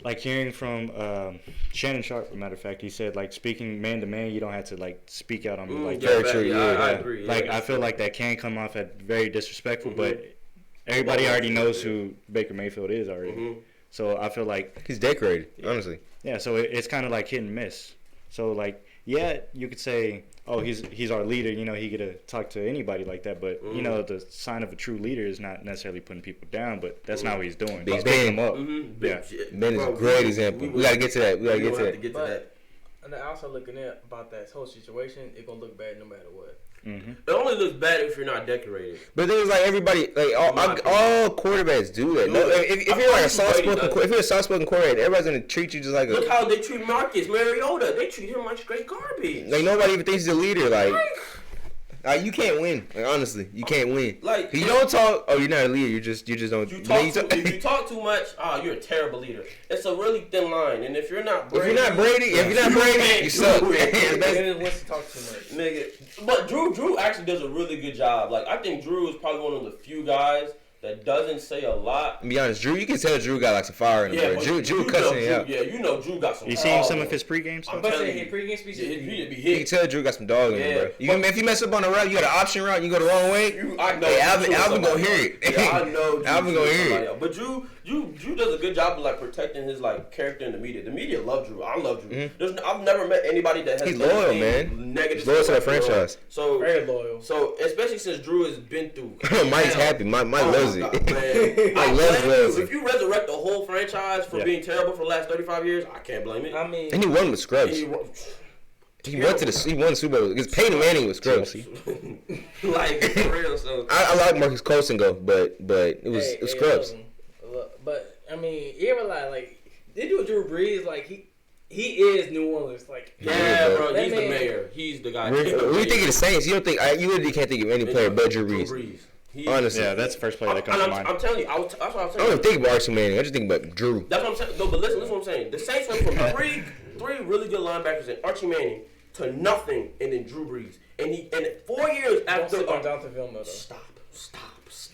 Like hearing from Shannon Sharp, as a matter of fact, he said like speaking man to man, you don't have to like speak out on me like very true. Yeah, I agree. Like I feel like that can come off as very disrespectful, but everybody already knows who Baker Mayfield is already. So I feel like he's decorated, honestly. Yeah, so it's kind of like hit and miss. So like yeah, you could say, oh, he's our leader. You know, he get to talk to anybody like that. But you know, the sign of a true leader is not necessarily putting people down. But that's not what he's doing. He's picking them up. Yeah, Ben is a great example. We gotta get to that. We gotta get to that. And also looking at about that whole situation, it's gonna look bad no matter what. It only looks bad if you're not decorated. But there's like everybody, like all quarterbacks do that. No, if you're like if you're a soft-spoken quarterback, everybody's gonna treat you just like Look how they treat Marcus Mariota. They treat him like straight garbage. Like nobody even thinks he's a leader. Like you can't win. Like honestly, you can't win. Like you don't talk. Oh, you're not a leader. You just don't. If you talk too much, you're a terrible leader. It's a really thin line. And if you're not Brady, you suck. Wants to talk too much, nigga. But Drew actually does a really good job. Like I think Drew is probably one of the few guys that doesn't say a lot. To be honest, Drew, you can tell Drew got like some fire in him. Drew cussing it out. Yeah, you know Drew got some. You seen some of his pregame stuff? I'm about to say his pregame speech. You can tell Drew got some dog in him, bro. If you mess up on the route, you got an option route, you go the wrong way. I know. Hey, Alvin gonna hear it. Yeah, I know. Alvin gonna hear it. But Drew does a good job of like protecting his like character in the media. The media love Drew. I love Drew. I've never met anybody that has. He's loyal, man. Negative. Loyal to the franchise. So very loyal. So especially since Drew has been through. Mike's happy. Mike loves it. If you resurrect the whole franchise for being terrible for the last 35 years, I can't blame it. I mean, and he won with scrubs. He won Super Bowl because Peyton Manning was scrubs. Like for real. So I like Marcus Colston go, but it was scrubs. But I mean, you ever like they do Drew Brees like he is New Orleans like yeah, bro. He's the mayor. He's the guy. When you think of the Saints, you don't think you literally can't think of any player but Drew Brees. Honestly, yeah, that's the first player that comes to mind. I'm telling you, that's what I'm saying. I don't think about Archie Manning. I just think about Drew. That's what I'm saying. No, but listen what I'm saying. The Saints went from three really good linebackers and Archie Manning to nothing, and then Drew Brees. And 4 years after. Stop.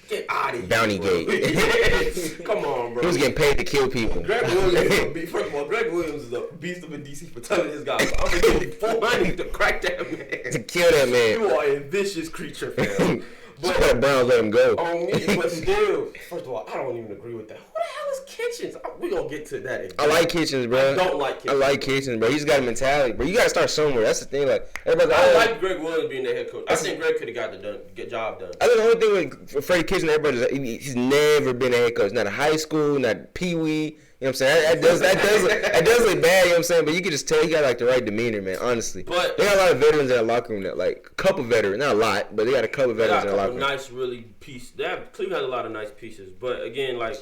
Get out of here. Bounty Gate. Come on, bro. He was getting paid to kill people. Greg Williams, first of all, Greg Williams is a beast of a DC for telling his guys, I'm going to give you full money to crack that man. To kill that man. You are a vicious creature, fam. But the Browns let him go. On me, but still, first of all, I don't even agree with that. Who the hell is Kitchens? We're going to get to that again. I like Kitchens, bro. I don't like Kitchens. I like Kitchens, bro. He's got a mentality, bro. You got to start somewhere. That's the thing. Like, everybody's I like Greg Williams being the head coach. I think Greg could have got the job done. I think the only thing with Freddie Kitchens, he's never been a head coach. Not a high school, not Pee-wee. You know what I'm saying? That does look bad, you know what I'm saying? But you can just tell he got like the right demeanor, man, honestly. But they got a lot of veterans in that locker room, like a couple veterans, not a lot, but they got a couple veterans in the locker room. Nice, really piece. Cleveland has a lot of nice pieces. But again, like,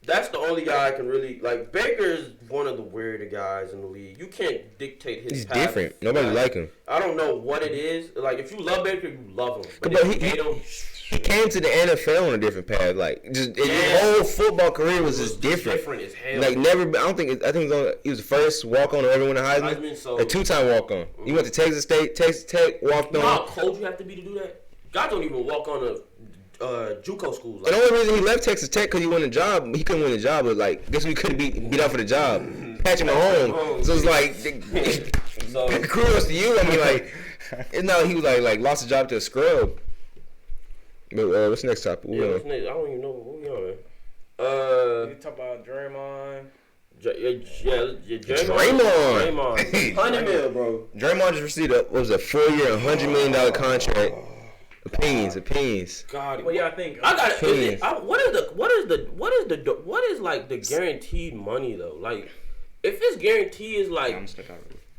that's the only guy I can really like. Baker's one of the weirder guys in the league. You can't dictate his He's path. Different. Nobody like him. I don't know what it is. Like, if you love Baker, you love him. But if you he hate him. He came to the NFL on a different path. Like, just his whole football career was just different. Different as hell. Like, never. I think he was the first walk-on to ever win a Heisman. So, a 2-time walk-on. He went to Texas State. Texas Tech walked on. You know how cold you have to be to do that? God don't even walk on a JUCO schools. Like the only reason he left Texas Tech because he won a job. He couldn't win a job. But like, guess we couldn't beat out for the job. Patrick Mahomes. So it's like, kudos to you. I mean, like, no, he was like lost his job to a scrub. But what's the next topic? What's next? I don't even know what we on. You talk about Draymond. Draymond. $100 million, bro. Draymond just received a 4-year, $100 million contract. Opinions. God, what do y'all think? I got it. What is like the guaranteed money though? Like, if his guarantee is like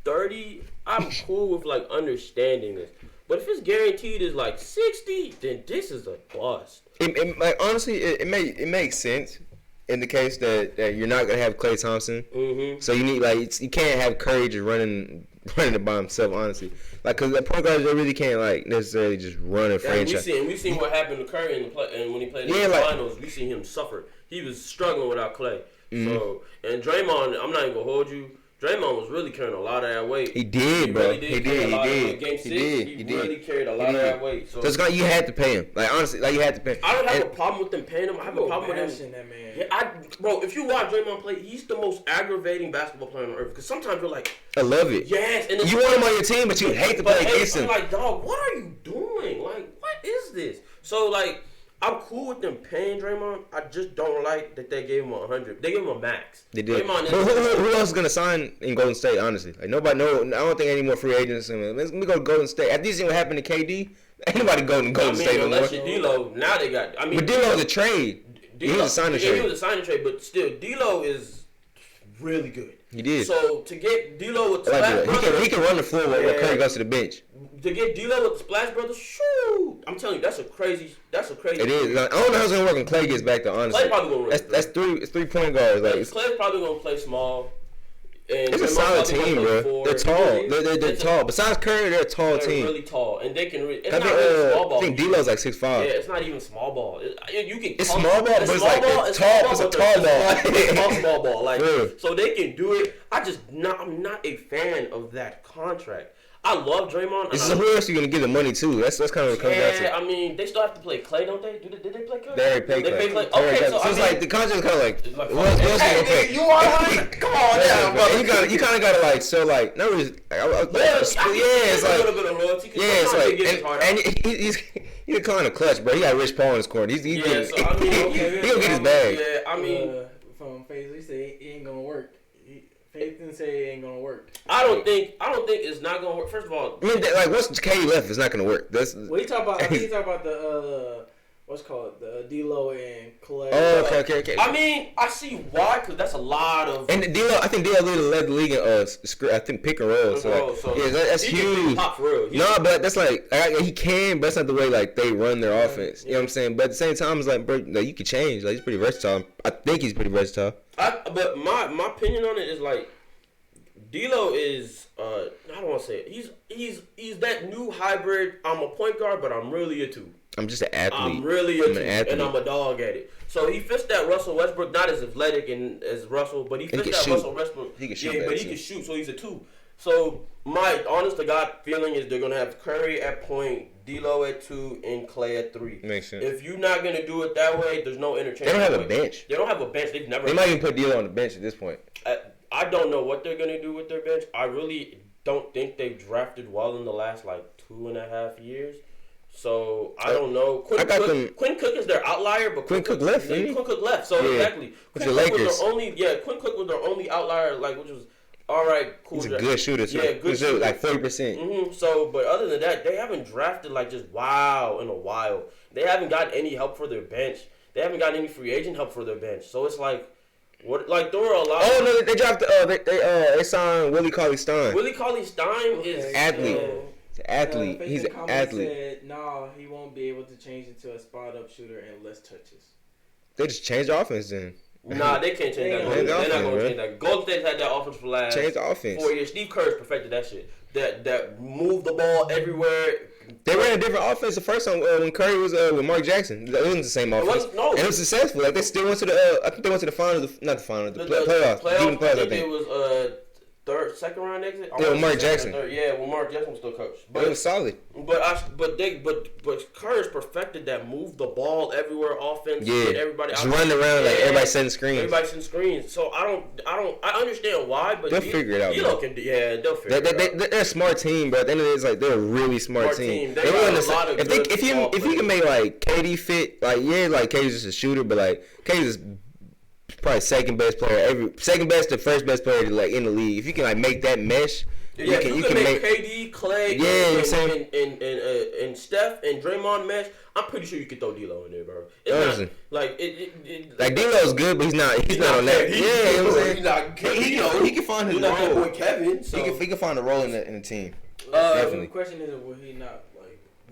30, I'm cool with like understanding this. But if it's guaranteed is like 60, then this is a bust. Like, honestly, it makes sense in the case that you're not gonna have Klay Thompson. Mm-hmm. So you need you can't have Curry just running it by himself. Honestly, like, because the point guards, they really can't like necessarily just run a franchise. We seen what happened to Curry and when he played in the finals. We seen him suffer. He was struggling without Klay. Mm-hmm. So, and Draymond, I'm not even gonna hold you. Draymond was really carrying a lot of that weight. He did, bro. Really He did. Game 6, he really carried a lot of that weight. So you had to pay him. Like, honestly, like, you had to pay him. I don't have a problem with them paying him. I have a problem with him. That man. Yeah, bro, if you watch Draymond play, he's the most aggravating basketball player on earth. Because sometimes you're like, I love it. Yes, and you want him on your team, but you hate to play against him. I'm like, dog, what are you doing? Like, what is this? So, like, I'm cool with them paying Draymond. I just don't like that they gave him 100. They gave him a max. They did. But who else is gonna sign in Golden State? Honestly, like, nobody. No, I don't think any more free agents. Let me go to Golden State. After this thing what happened to KD, ain't nobody going to Golden State no more. Unless you're D'Lo, now they got. I mean, but D'Lo's a trade. He was a signing trade. He was a signing trade, but still, D'Lo is really good. He did. So to get D'Lo with Splash Brothers, he can run the floor when Curry goes to the bench. To get D'Lo with the Splash Brothers, shoot! I'm telling you, that's a crazy. It is. I don't know how it's gonna work when Klay gets back to. Honestly, Klay probably gonna run. That's 3 point guards. Like, Clay's probably gonna play small. And it's a solid team, bro. They're tall. They're tall. Besides Curry, they're a tall team. They're really tall, and they can. It's not really small ball. I think D'Lo's like 6'5". Yeah, it's not even small ball. You can. It's small ball, but it's like tall. It's a tall ball. Small ball, like so they can do it. I'm not a fan of that contract. I love Draymond. Who else are you gonna give the money to? That's kind of what it comes down to. Yeah, I mean, they still have to play Klay, don't they? Did they play Klay? They pay Klay. Okay, so it's like the contract kind of like what else you gonna pay? You are right. Come on down, brother. You kind of gotta like so like not really. It's like a little bit of loyalty. Yeah, it's like and he's kind of clutch, bro. He got Rich Paul in his corner. He gonna get his bag. Yeah, I mean, from FaZe, he said it ain't gonna work. Faith didn't say it ain't gonna work. I don't think it's not gonna work. First of all, I mean, like, once KD left, it's not gonna work. Well, he talk about the what's called the D'Lo and Klay. Oh, okay. I mean, I see why, because that's a lot of. And I think D'Lo led the league in I think pick and roll. So yeah, that's huge. Pop for real. No, but that's like he can, but that's not the way like they run their offense. You know what I'm saying? But at the same time, it's like, bro, like, you could change. Like, he's pretty versatile. I think he's pretty versatile. But my opinion on it is like, D'Lo is I don't want to say it. He's that new hybrid. I'm a point guard, but I'm really a 2. I'm just an athlete. I'm really an athlete, and I'm a dog at it. So he fits that Russell Westbrook, not as athletic and as Russell, but he fits that Russell Westbrook. He can shoot. Yeah, but he can shoot, so he's a 2. So my honest to God feeling is they're gonna have Curry at point, D'Lo at 2, and Clay at 3. Makes sense. If you're not gonna do it that way, there's no interchange. They don't have a bench. They don't have a bench. They've never. They might even put D'Lo on the bench at this point. I don't know what they're gonna do with their bench. I really don't think they've drafted well in the last 2.5 years. So I don't know. Quinn Cook is their outlier, but Quinn Cook left. Quinn Cook left. So exactly. Quinn Cook was their only outlier, which was all right. Cool. He's a good shooter too. Yeah, good shooter, 40%. So, but other than that, they haven't drafted just wow in a while. They haven't got any help for their bench. They haven't got any free agent help for their bench. So it's what there were a lot. Oh no, they drafted. They signed Willie Cauley-Stein. Willie Cauley-Stein is athlete. Athlete. He's an athlete. Said, no, he won't be able to change into a spot-up shooter and less touches. They just changed the offense then. Nah, they can't change that. They're not going to change that. Golden State's had that offense for the last change the offense. 4 years. Steve Kerr's perfected that shit. That moved the ball everywhere. They ran a different offense the first time when Curry was with Mark Jackson. It wasn't the same offense. And it was successful. They still went to the. I think they went to the finals. Not the finals. The playoffs. I think it was second round exit. Yeah, with Mark Jackson. Well, Mark Jackson was still coach. But it was solid. But Curry's perfected that move the ball everywhere offense. Yeah, everybody just running around everybody setting screens. Everybody setting screens. So I understand why, but they'll figure it out. They'll figure it out. They're a smart team, but at the end of the day, they're a really smart team. They got a lot of if he can make KD fit, KD's just a shooter, but KD's probably second best to first best player in the league. If you can make that mesh, you can make KD, Clay, and Steph and Draymond mesh. I'm pretty sure you could throw D'Lo in there, bro. It's not, D'Lo's good, but he's not on that. He can find his role. Boy Kevin, so. He can find a role in the team. Definitely. The question is, will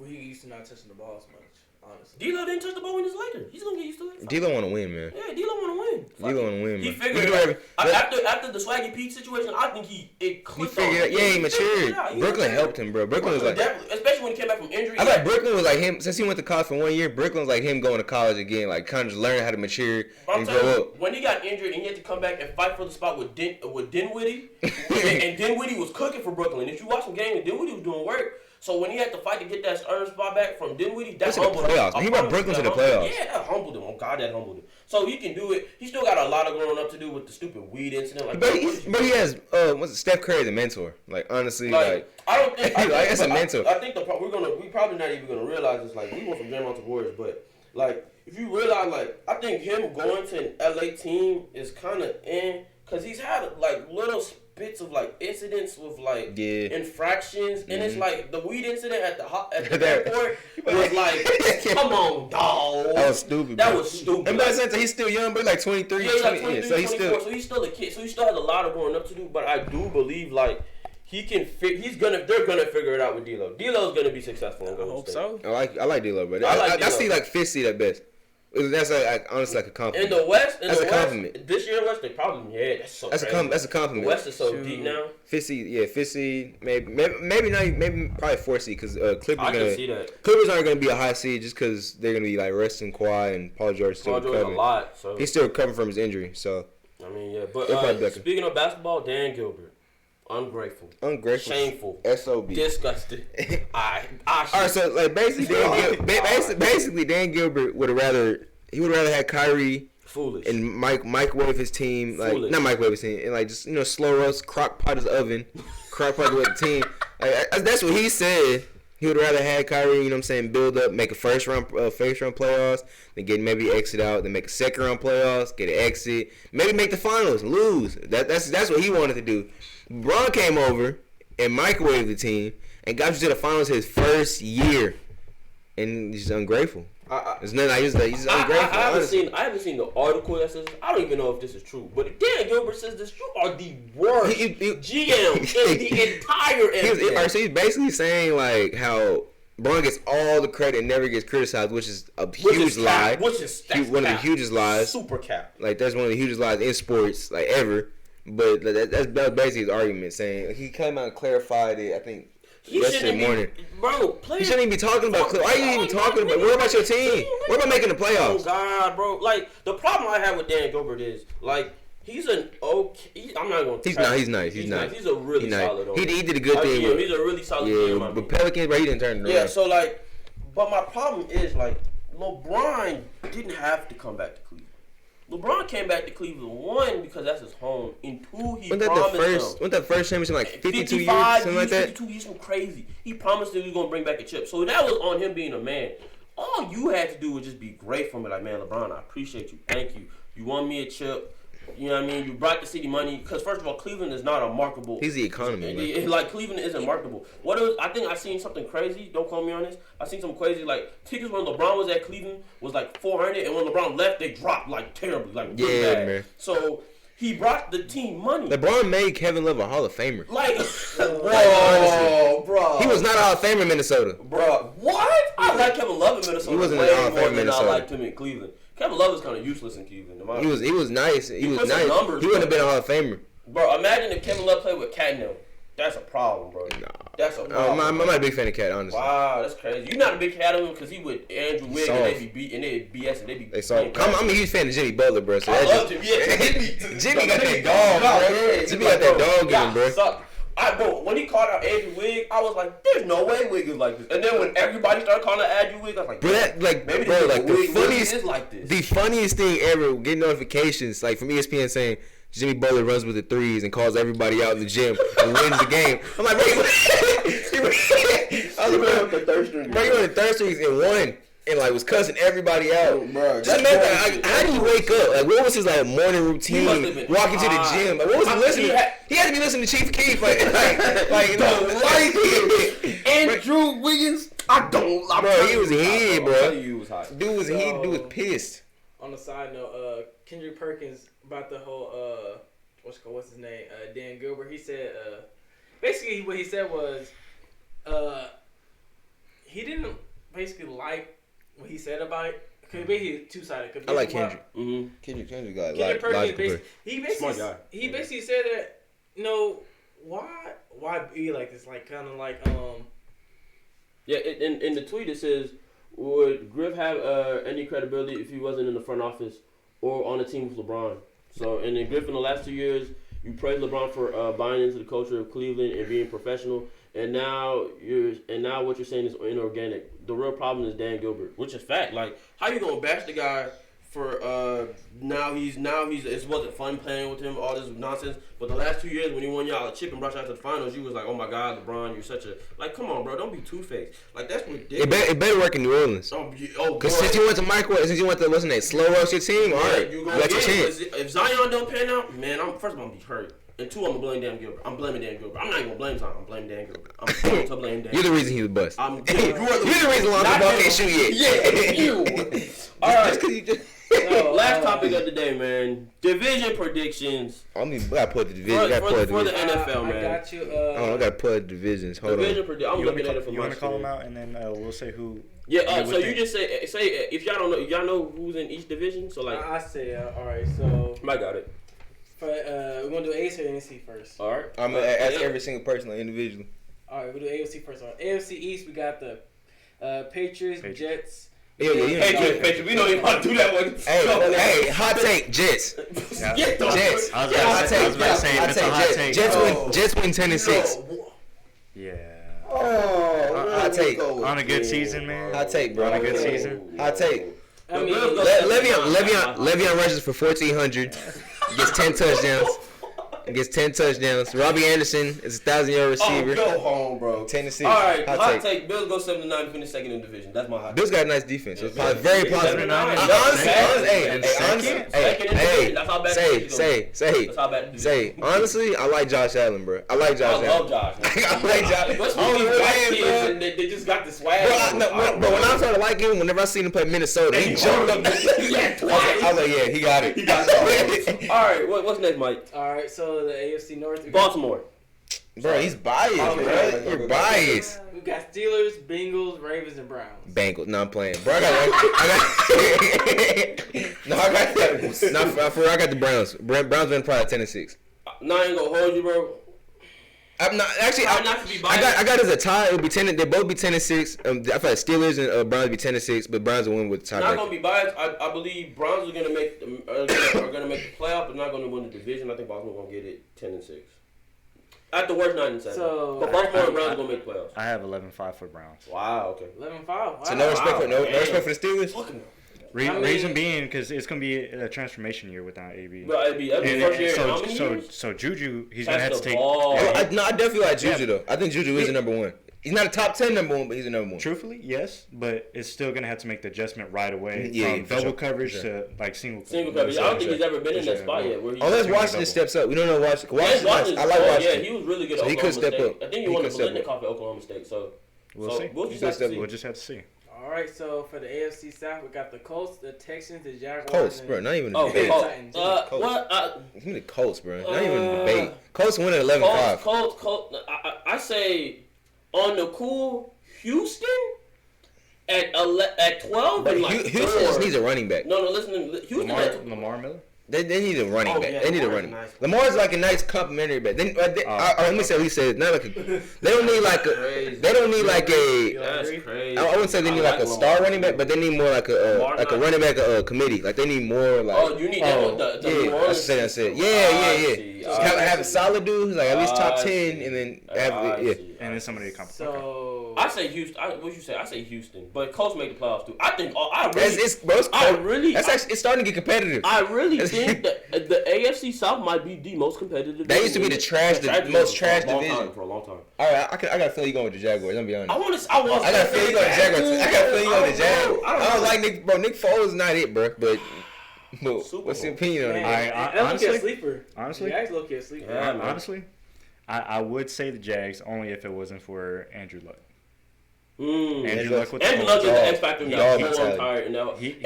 he used to not touching the ball as much? Honestly, D'Lo didn't touch the ball when he's Lakers. He's gonna get used to it. D'Lo want to win, man. Yeah, D'Lo want to win. He figured it out. After the Swaggy Pete situation, I think it clicked. He matured. Brooklyn helped him, bro. Brooklyn was especially when he came back from injury. I thought Brooklyn was him since he went to college for 1 year. Brooklyn was him going to college again, kind of just learning how to mature and grow up. When he got injured and he had to come back and fight for the spot with Dinwiddie, and Dinwiddie was cooking for Brooklyn. If you watch some games, Dinwiddie was doing work. So when he had to fight to get that starting spot back from Dinwiddie, that humbled him. He brought Brooklyn to the playoffs. Yeah, that humbled him. Oh God, that humbled him. So he can do it. He still got a lot of growing up to do with the stupid weed incident. But he has Steph Curry as a mentor. Honestly, I don't think that's a mentor. I think we probably not even gonna realize this. We went from Draymond to Warriors, but if you realize, I think him going to an LA team is kind of because he's had little bits of incidents with infractions, and it's the weed incident at the airport was come on, dog. That was stupid. That was stupid. And by the sense, he's still young, but 23. Yeah, he's 23, so he's 24, so he's still a kid. So he still has a lot of growing up to do. But I do believe he can. They're gonna figure it out with D'Lo. D'Lo's gonna be successful. I hope so. I like D'Lo, but I see fifth seed at best. That's honestly a compliment. In the West, a compliment. This year in the West, they probably that's a compliment. The West is so deep now. Fifth seed, maybe not, probably fourth seed because Clippers. I can see that. Clippers aren't gonna be a high seed just because they're gonna be resting Kawhi and Paul George still recovering. A lot, so he's still recovering from his injury. So but speaking of basketball, Dan Gilbert. Ungrateful. Shameful. SOB. Disgusted. Alright, so basically Dan Gilbert would have rather had Kyrie foolish and microwave his team, not microwave his team, and just slow roast, crock pot his oven, crock pot with the team. That's what he said. He would rather have Kyrie, build up, make a first round playoffs, then maybe exit out, then make a second round playoffs, get an exit, maybe make the finals, lose. That's what he wanted to do. Bron came over and microwaved the team and got you to the finals his first year, and he's ungrateful. It's nothing. He's just ungrateful. I haven't seen the article that says. I don't even know if this is true, but Dan Gilbert says this. You are the worst GM in the entire NBA. So he's basically saying how Bron gets all the credit and never gets criticized, which is a huge lie. Which is one of the hugest lies. Super cap. That's one of the hugest lies in sports ever. But that's basically his argument, saying he came out and clarified it. I think yesterday morning. Bro, you shouldn't even be talking about Cleveland. Why are you even talking about? Worry about your team. Worry about making the playoffs. Oh God, bro! Like the problem I have with Dan Gilbert is like he's an okay. I'm not going to. He's nice. He's a really solid. He did a good thing. He's a really solid. Yeah, but Pelicans, bro, he didn't turn it around. Yeah, so like, but my problem is like LeBron didn't have to come back to Cleveland. LeBron came back to Cleveland, one, because that's his home, and two, he promised Wasn't that first championship like 52 years, something like that? 52 years, crazy. He promised that he was going to bring back a chip. So that was on him being a man. All you had to do was just be grateful and be like, man, LeBron, I appreciate you. Thank you. You won me a chip. You know what I mean? You brought the city money. Because, first of all, Cleveland is not a marketable. He's the economy, man. Like, Cleveland isn't marketable. I think I seen something crazy. Don't quote me on this. I seen something crazy. Like, tickets when LeBron was at Cleveland was like $400. And when LeBron left, they dropped like terribly. Like, really bad. Man. So, he brought the team money. LeBron made Kevin Love a Hall of Famer. Like, bro. He was not a Hall of Famer in Minnesota. Bro, what? I like Kevin Love in Minnesota. He wasn't a Hall of Famer in Minnesota. I liked him in Cleveland. Kevin Love is kind of useless in Cleveland. He was nice. He was nice. Numbers, he wouldn't have been a Hall of Famer. Bro, imagine if Kevin Love played with Cat now. That's a problem, bro. Nah. That's a problem. I'm not a big fan of Cat, honestly. Wow, that's crazy. You're not a big fan of him because he with Andrew Wiggins and they be BS and they be. I'm a huge fan of Jimmy Butler, bro. So I love him. Yeah, Jimmy got that dog, bro. Jimmy got that dog in him, bro. Bro, when he called out Andrew Wiggins, I was like, "There's no way Wiggins like this." And then when everybody started calling out Andrew Wiggins, I was like, "Bro, the funniest thing ever, getting notifications like from ESPN saying Jimmy Butler runs with the threes and calls everybody out in the gym and wins the game." I'm like, "Bro, you went the third strings and won." And like was cussing everybody out, bro. Just imagine, how do you wake up? Like, what was his like morning routine? Walking to the gym, like, what was he listening? He had to be listening to Chief Keef, like you know, Andrew Wiggins. Bro, he was heated, bro. Dude was heated. Dude was pissed. On the side note, Kendrick Perkins about the whole what's his name? Dan Gilbert. He said basically what he said was he didn't basically like what he said about it. Cause basically two-sided. I like Kendrick. Kendrick got a lot of He basically said that, you know, why be like this? Like kind of like Yeah, in the tweet it says, would Griff have any credibility if he wasn't in the front office or on the team with LeBron? So, and then Griff, in the last 2 years, you praised LeBron for buying into the culture of Cleveland and being professional. And now what you're saying is inorganic. The real problem is Dan Gilbert, which is fact. Like, how you gonna bash the guy for now he's it wasn't fun playing with him, all this nonsense. But the last 2 years when he won y'all a chip and brought y'all to the finals, you was like, oh my God, LeBron, you're such a come on, bro, don't be two-faced. Like, that's ridiculous. It better work in New Orleans. Because since you went to slow roast your team, all right, you got your chance. If Zion don't pan out, man, first of all, I'm gonna be hurt. And two, I'm going to blame Dan Gilbert. I'm blaming Dan Gilbert. I'm not even going to blame Zion. I'm blaming Dan Gilbert. I'm going to blame Dan. You're the reason he was bust. You're the reason Lonzo Ball can't shoot yet. Yeah, you. All right. Last topic of the day, man. Division predictions. I got to put the division. For the NFL, man. I got you. I got to put divisions. Hold on. I'm looking at it from You want to call them out, and then we'll say who. Yeah, so you just say if y'all know who's in each division. So like I say all right. So I got it. We're gonna do AFC or NFC first. All right. I'm gonna ask every single person individually. All right, we'll do AFC first. AFC East, we got the Patriots, Jets. Patriots. We don't even want to do that one. Hey, hot take, Jets. Jets. I was about to say, if it's a hot take. Jets win 10-6. Yeah. Hot take. On a good season, man. Hot take, bro. On a good season. Hot take. I mean, Le'Veon rushes for 1,400. Gets 10 touchdowns. Gets 10 touchdowns. Robbie Anderson is a 1,000-yard receiver. Go home, bro. 10-6. All right, hot take. Bills go 7-9, finish second in the division. That's my hot take. Bills got a nice defense. It's very positive. Honestly, I like Josh Allen, bro. I like Josh Allen. I love Josh. I like Josh. What's with these white kids? They just got the swag. But when I started liking him, whenever I seen him play Minnesota, he jumped up. I was like, yeah, he got it. All right, what's next, Mike? All right, so the AFC North. Baltimore. Bro, he's biased, bro. You're biased. We got Steelers, Bengals, Ravens, and Browns. Bengals. No, I'm playing. Bro, I got the Browns. Browns win probably 10-6. No, I ain't gonna hold you, bro. I'm not actually. I got it as a tie. It'll be 10. They both be 10-6. I feel like Steelers and Browns be 10-6, but Browns will win with the tie. Not gonna be biased. I believe Browns are gonna make the playoff, but not gonna win the division. I think Baltimore gonna get it 10-6. At the worst, 9-7. So, but Baltimore and Browns are gonna make the playoffs. I have 11-5 for Browns. Wow. Okay. 11-5. Wow. So no respect for no respect for the Steelers. Reason being because it's gonna be a transformation year without AB. But it'd be first year. How many years? So Juju, he's gonna have to take. I definitely like Juju though. I think Juju is the number one. He's not a top 10 number one, but he's a number one. Truthfully, yes, but it's still gonna have to make the adjustment right away from double coverage to like single coverage. I don't think he's ever been in that spot yet. Unless Washington steps up, we don't know Washington. I like Washington. Yeah, he was really good. So he could step up. I think he won the Biletnikoff at Oklahoma State. So we'll see. We'll just have to see. All right, so for the AFC South, we got the Colts, the Texans, the Jaguars. Colts, bro, not even a debate. Titans. Give me the Colts, bro. Not even a debate. Colts win at 11-5. Colts. I say on the cool, Houston at 12. But Houston just needs a running back. No, listen. Houston Lamar Miller. They need a running back. Yeah, they need a running back. Lamar's like a nice complimentary back. Let me say, not like a. They don't need like a. They don't need like a. That's crazy. I wouldn't say they need like a star running back, but they need more like a running back committee. Like they need more like. Oh, you need that. That's it. Yeah. Have a solid dude who's like at least top 10, and then and then somebody to come. So I say Houston. What you say? I say Houston, but Colts make the playoffs too. I think. It's starting to get competitive. I really think that the AFC South might be the most competitive. That used to be the most trash division for a long time. All right, I got to feel you going with the Jaguars. I'm gonna be honest. I got to feel you going with the Jaguars. I got to feel you going with the Jaguars. I don't like Nick. Bro, Nick Foles is not it, bro. But what's your opinion on it? Honestly, Jags look at sleeper. Yeah, honestly, I would say the Jags only if it wasn't for Andrew Luck. Andrew Luck is the X factor now. He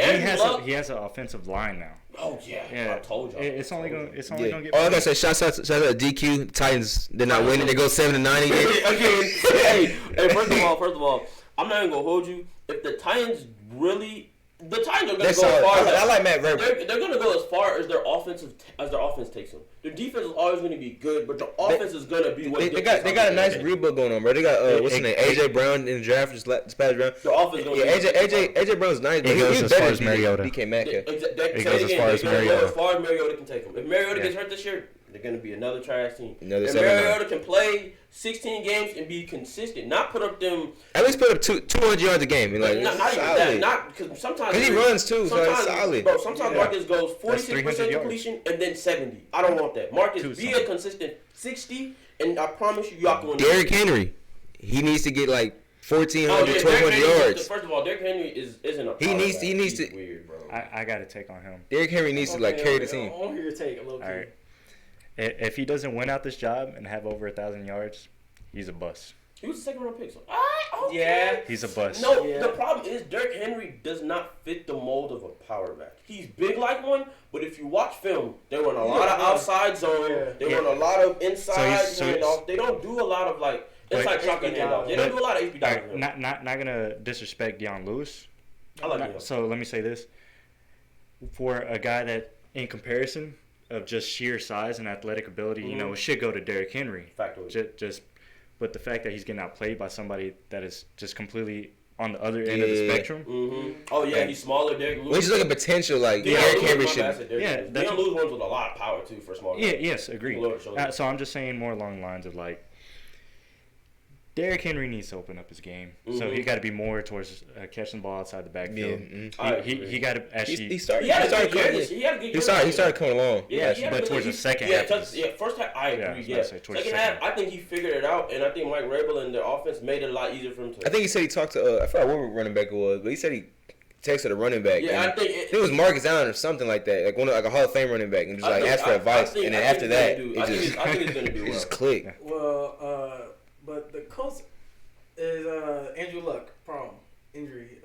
has an offensive line now. Oh yeah, I told y'all. It's only gonna get. Oh, I gotta say, shout out to DQ. Titans did not win it. They go 7-9 again. Hey, first of all, I'm not even gonna hold you. If the Titans are gonna go as far. I like Matt Vrabel. They're gonna go as far as their offense takes them. Their defense is always gonna be good, but their offense is gonna be what they got a nice rebuild going on, bro. They got what's his name, AJ Brown in the draft this past round. Their offense gonna AJ Brown's nice, but he was better than Mariota. DK Metcalf. It goes as far as Mariota. As far as Mariota can take them. If Mariota gets hurt this year, they're going to be another trash team. If Mariota can play 16 games and be consistent, not put up them. At least put up 200 yards a game. Not even that. Not because sometimes. Because he runs too, so it's solid. Bro, sometimes Marcus goes 46% completion and then 70. I don't want that. Marcus, be a consistent 60, and I promise y'all can win. Derrick Henry, he needs to get like 1,400, 1,200 yards. First of all, Derrick Henry isn't a. He needs to. Weird, bro. I got to take on him. Derrick Henry needs to carry the team. I want to hear your take a little bit. All right. If he doesn't win out this job and have over 1,000 yards, he's a bust. He was a second round pick. So, okay. Yeah. He's a bust. No, the problem is Derrick Henry does not fit the mold of a power back. He's big like one, but if you watch film, they run a lot of outside zone. Yeah. They run a lot of inside handoff. They don't do a lot of inside shotgun handoff. They don't do a lot of HB downs. Not gonna disrespect Deion Lewis. I like Deion. So let me say this: for a guy that, in comparison of just sheer size and athletic ability, it should go to Derrick Henry. But the fact that he's getting outplayed by somebody that is just completely on the other end of the spectrum. Mm-hmm. Oh yeah, he's smaller. Derrick Lewis. When you look at potential, Derrick Henry should. Deion Lewis runs with a lot of power too for a small guy. Yes, agreed. So I'm just saying more along the lines of Derrick Henry needs to open up his game, so he got to be more towards catching the ball outside the backfield. He got to actually. He started coming along. But towards the second half. First half I agree. Second half, I think he figured it out, and I think Mike Vrabel and their offense made it a lot easier for him to. I think he said he talked to I forgot what running back it was, but he said he texted a running back. Yeah, I think it was Marcus Allen or something like that, like a Hall of Fame running back, and just asked for advice, and then after that, I think it's gonna do well. It just clicked. Well, but the Colts is Andrew Luck problem injury.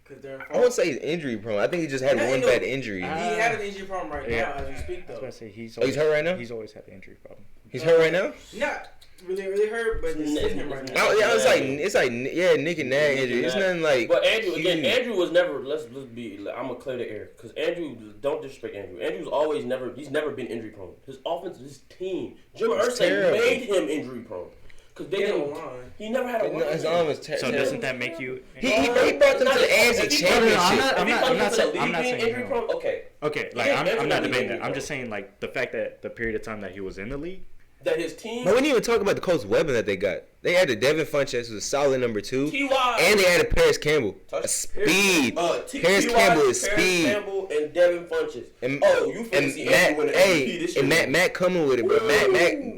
I wouldn't say he's injury prone. I think he just had one bad injury. He had an injury problem right now as we speak, though. I was going to say he's hurt right now? He's always had an injury problem. He's hurt right now? Not really hurt, but it's sitting him right now. Yeah, it's like Nick and Nag injury. It's nothing like. But Andrew was never. Let's be. I'm gonna clear the air because Andrew. Don't disrespect Andrew. Andrew's always never. He's never been injury prone. His offense, his team. Jim Irsay made him injury prone. Cause they didn't. He never had a line. His arm was terrible. So doesn't that make you? He brought them to the AFC Championship. I'm not saying injury prone. Okay. Like I'm not debating that. I'm just saying like the fact that the period of time that he was in the league. That his team. But we didn't even talk about the Colts weapon that they got. They had the Devin Funchess, who's a solid number 2. T.Y. And they added Paris Campbell. A speed. Paris Campbell is speed. Paris Campbell and Devin Funchess. And, you finna see Andrew win an MVP this year. And Matt coming with it, bro. Matt.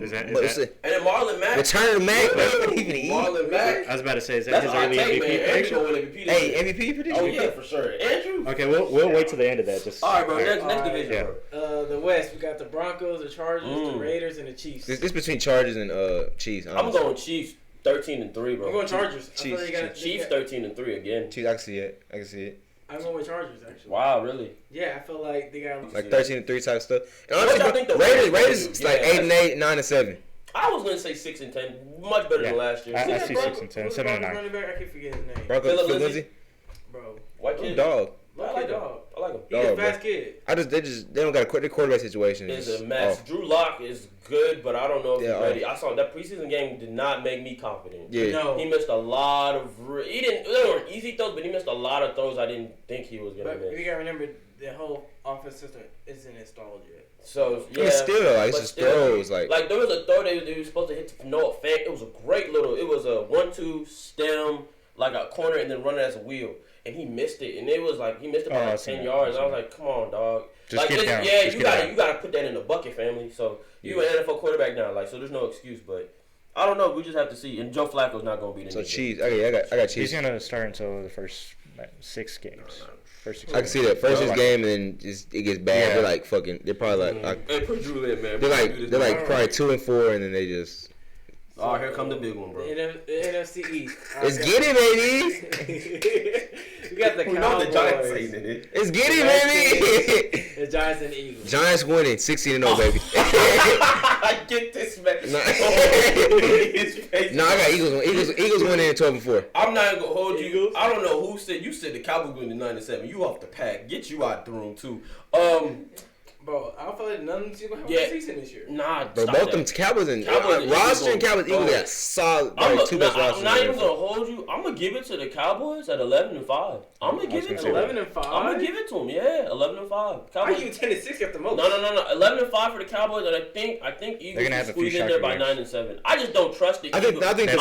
Is that? And then Marlon Mack. Return to Mack. Marlon Mack. I was about to say, is that his early MVP prediction? MVP prediction? Oh, yeah, for sure. Andrew? Okay, we'll wait till the end of that. Just all right, bro. Next division, bro. The West, we got the Broncos, the Chargers, the Raiders, and the Chiefs. This between Chargers and Chiefs. Honestly. I'm going Chiefs 13-3, bro. I'm going Chargers. Chiefs 13-3 again. Chiefs, I can see it. I'm going with Chargers, actually. Wow, really? Yeah, I feel like they got like 13-3 type stuff. And honestly, Raiders like 8-8, 9-7. I was gonna say 6-10, much better than last year. I see 6-10, 7-9. Running back, I keep forgetting his name. Philip Lindsay, bro. White kid. Dog. I like dog. I like him. He's a fast kid. They don't got a quarterback situation. It's a mess. Drew Lock is good, but I don't know if he's ready. I saw that preseason game did not make me confident. Yeah. No. He missed a lot of. They weren't easy throws, but he missed a lot of throws I didn't think he was gonna miss. You gotta remember the whole offense system isn't installed yet. So yeah, it's still like it's just throws like there was a throw they were supposed to hit to Noah Fant. It was a great little. It was a 1-2 stem like a corner and then run it as a wheel. And he missed it, and it was like he missed it by like 10 yards. I was like, "Come on, dog! Just like, get down. Yeah, you gotta put that in the bucket, family. So you an NFL quarterback now, like so. There's no excuse, but I don't know. We just have to see. And Joe Flacco's not gonna be the. So Chiefs, okay, I got Chiefs. He's gonna start until the first 6 games. I can see that first game, and then just it gets bad. Yeah. They're like fucking. They're probably like. Hey, put Drew in, man. They're like probably 2-4, and then they just. Oh, here come the big one, bro. The NFC East. Let's get it, baby. We got the Cowboys. We know the Giants ain't in it. Let's get it, baby. The Giants and the Eagles. Giants winning 16-0, baby. I get this, man. No, I got Eagles. Eagles winning 12-4. I'm not gonna hold you. I don't know who said you said the Cowboys winning 9-7. You off the pack. Get you out the room too. Bro, I don't feel like none of them teams gonna have a season this year. Nah, bro, both them Cowboys and roster and Cowboys Eagles got solid. Two best rosters. I'm not even gonna hold you. I'm gonna give it to the Cowboys at 11-5. I'm gonna give it to 11-5. I'm gonna give it to them. Yeah, 11-5. I give you 10-6 at the most. No. 11-5 for the Cowboys, and I think Eagles can squeeze in there by 9-7. I just don't trust it. I think Redskins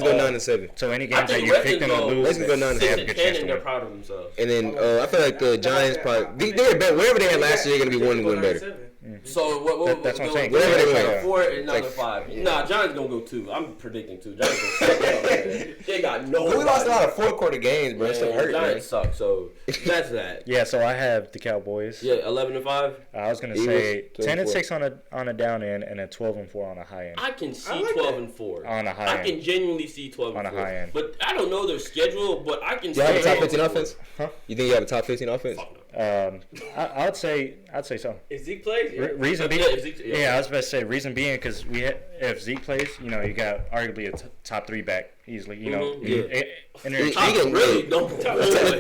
go 9-7. So any games that you pick them to lose, Redskins go 9-7, and they're proud of themselves. And then I feel like the Giants probably they're better. Wherever they had last year, they're gonna be one better. So what that's what I'm saying. Whatever they win. 4 and another 5. Nah, Giants gonna go 2. I'm predicting 2. Giants gonna suck it up, man. They got no. We lost a lot of fourth quarter games, bro. It's hurt, Giants suck. So that's that. Yeah. So I have the Cowboys. Yeah, 11-5. I was gonna say 10-6 on a down end and a 12-4 on a high end. I can see 12-4 on a high end. I can genuinely see 12-4 on a high end. But I don't know their schedule. But I can. You have a top 15 offense? Huh? You think you have a top 15 offense? I'd say so. If Zeke plays, reason being, I was about to say reason being because if Zeke plays, you got arguably a top 3 back easily. That's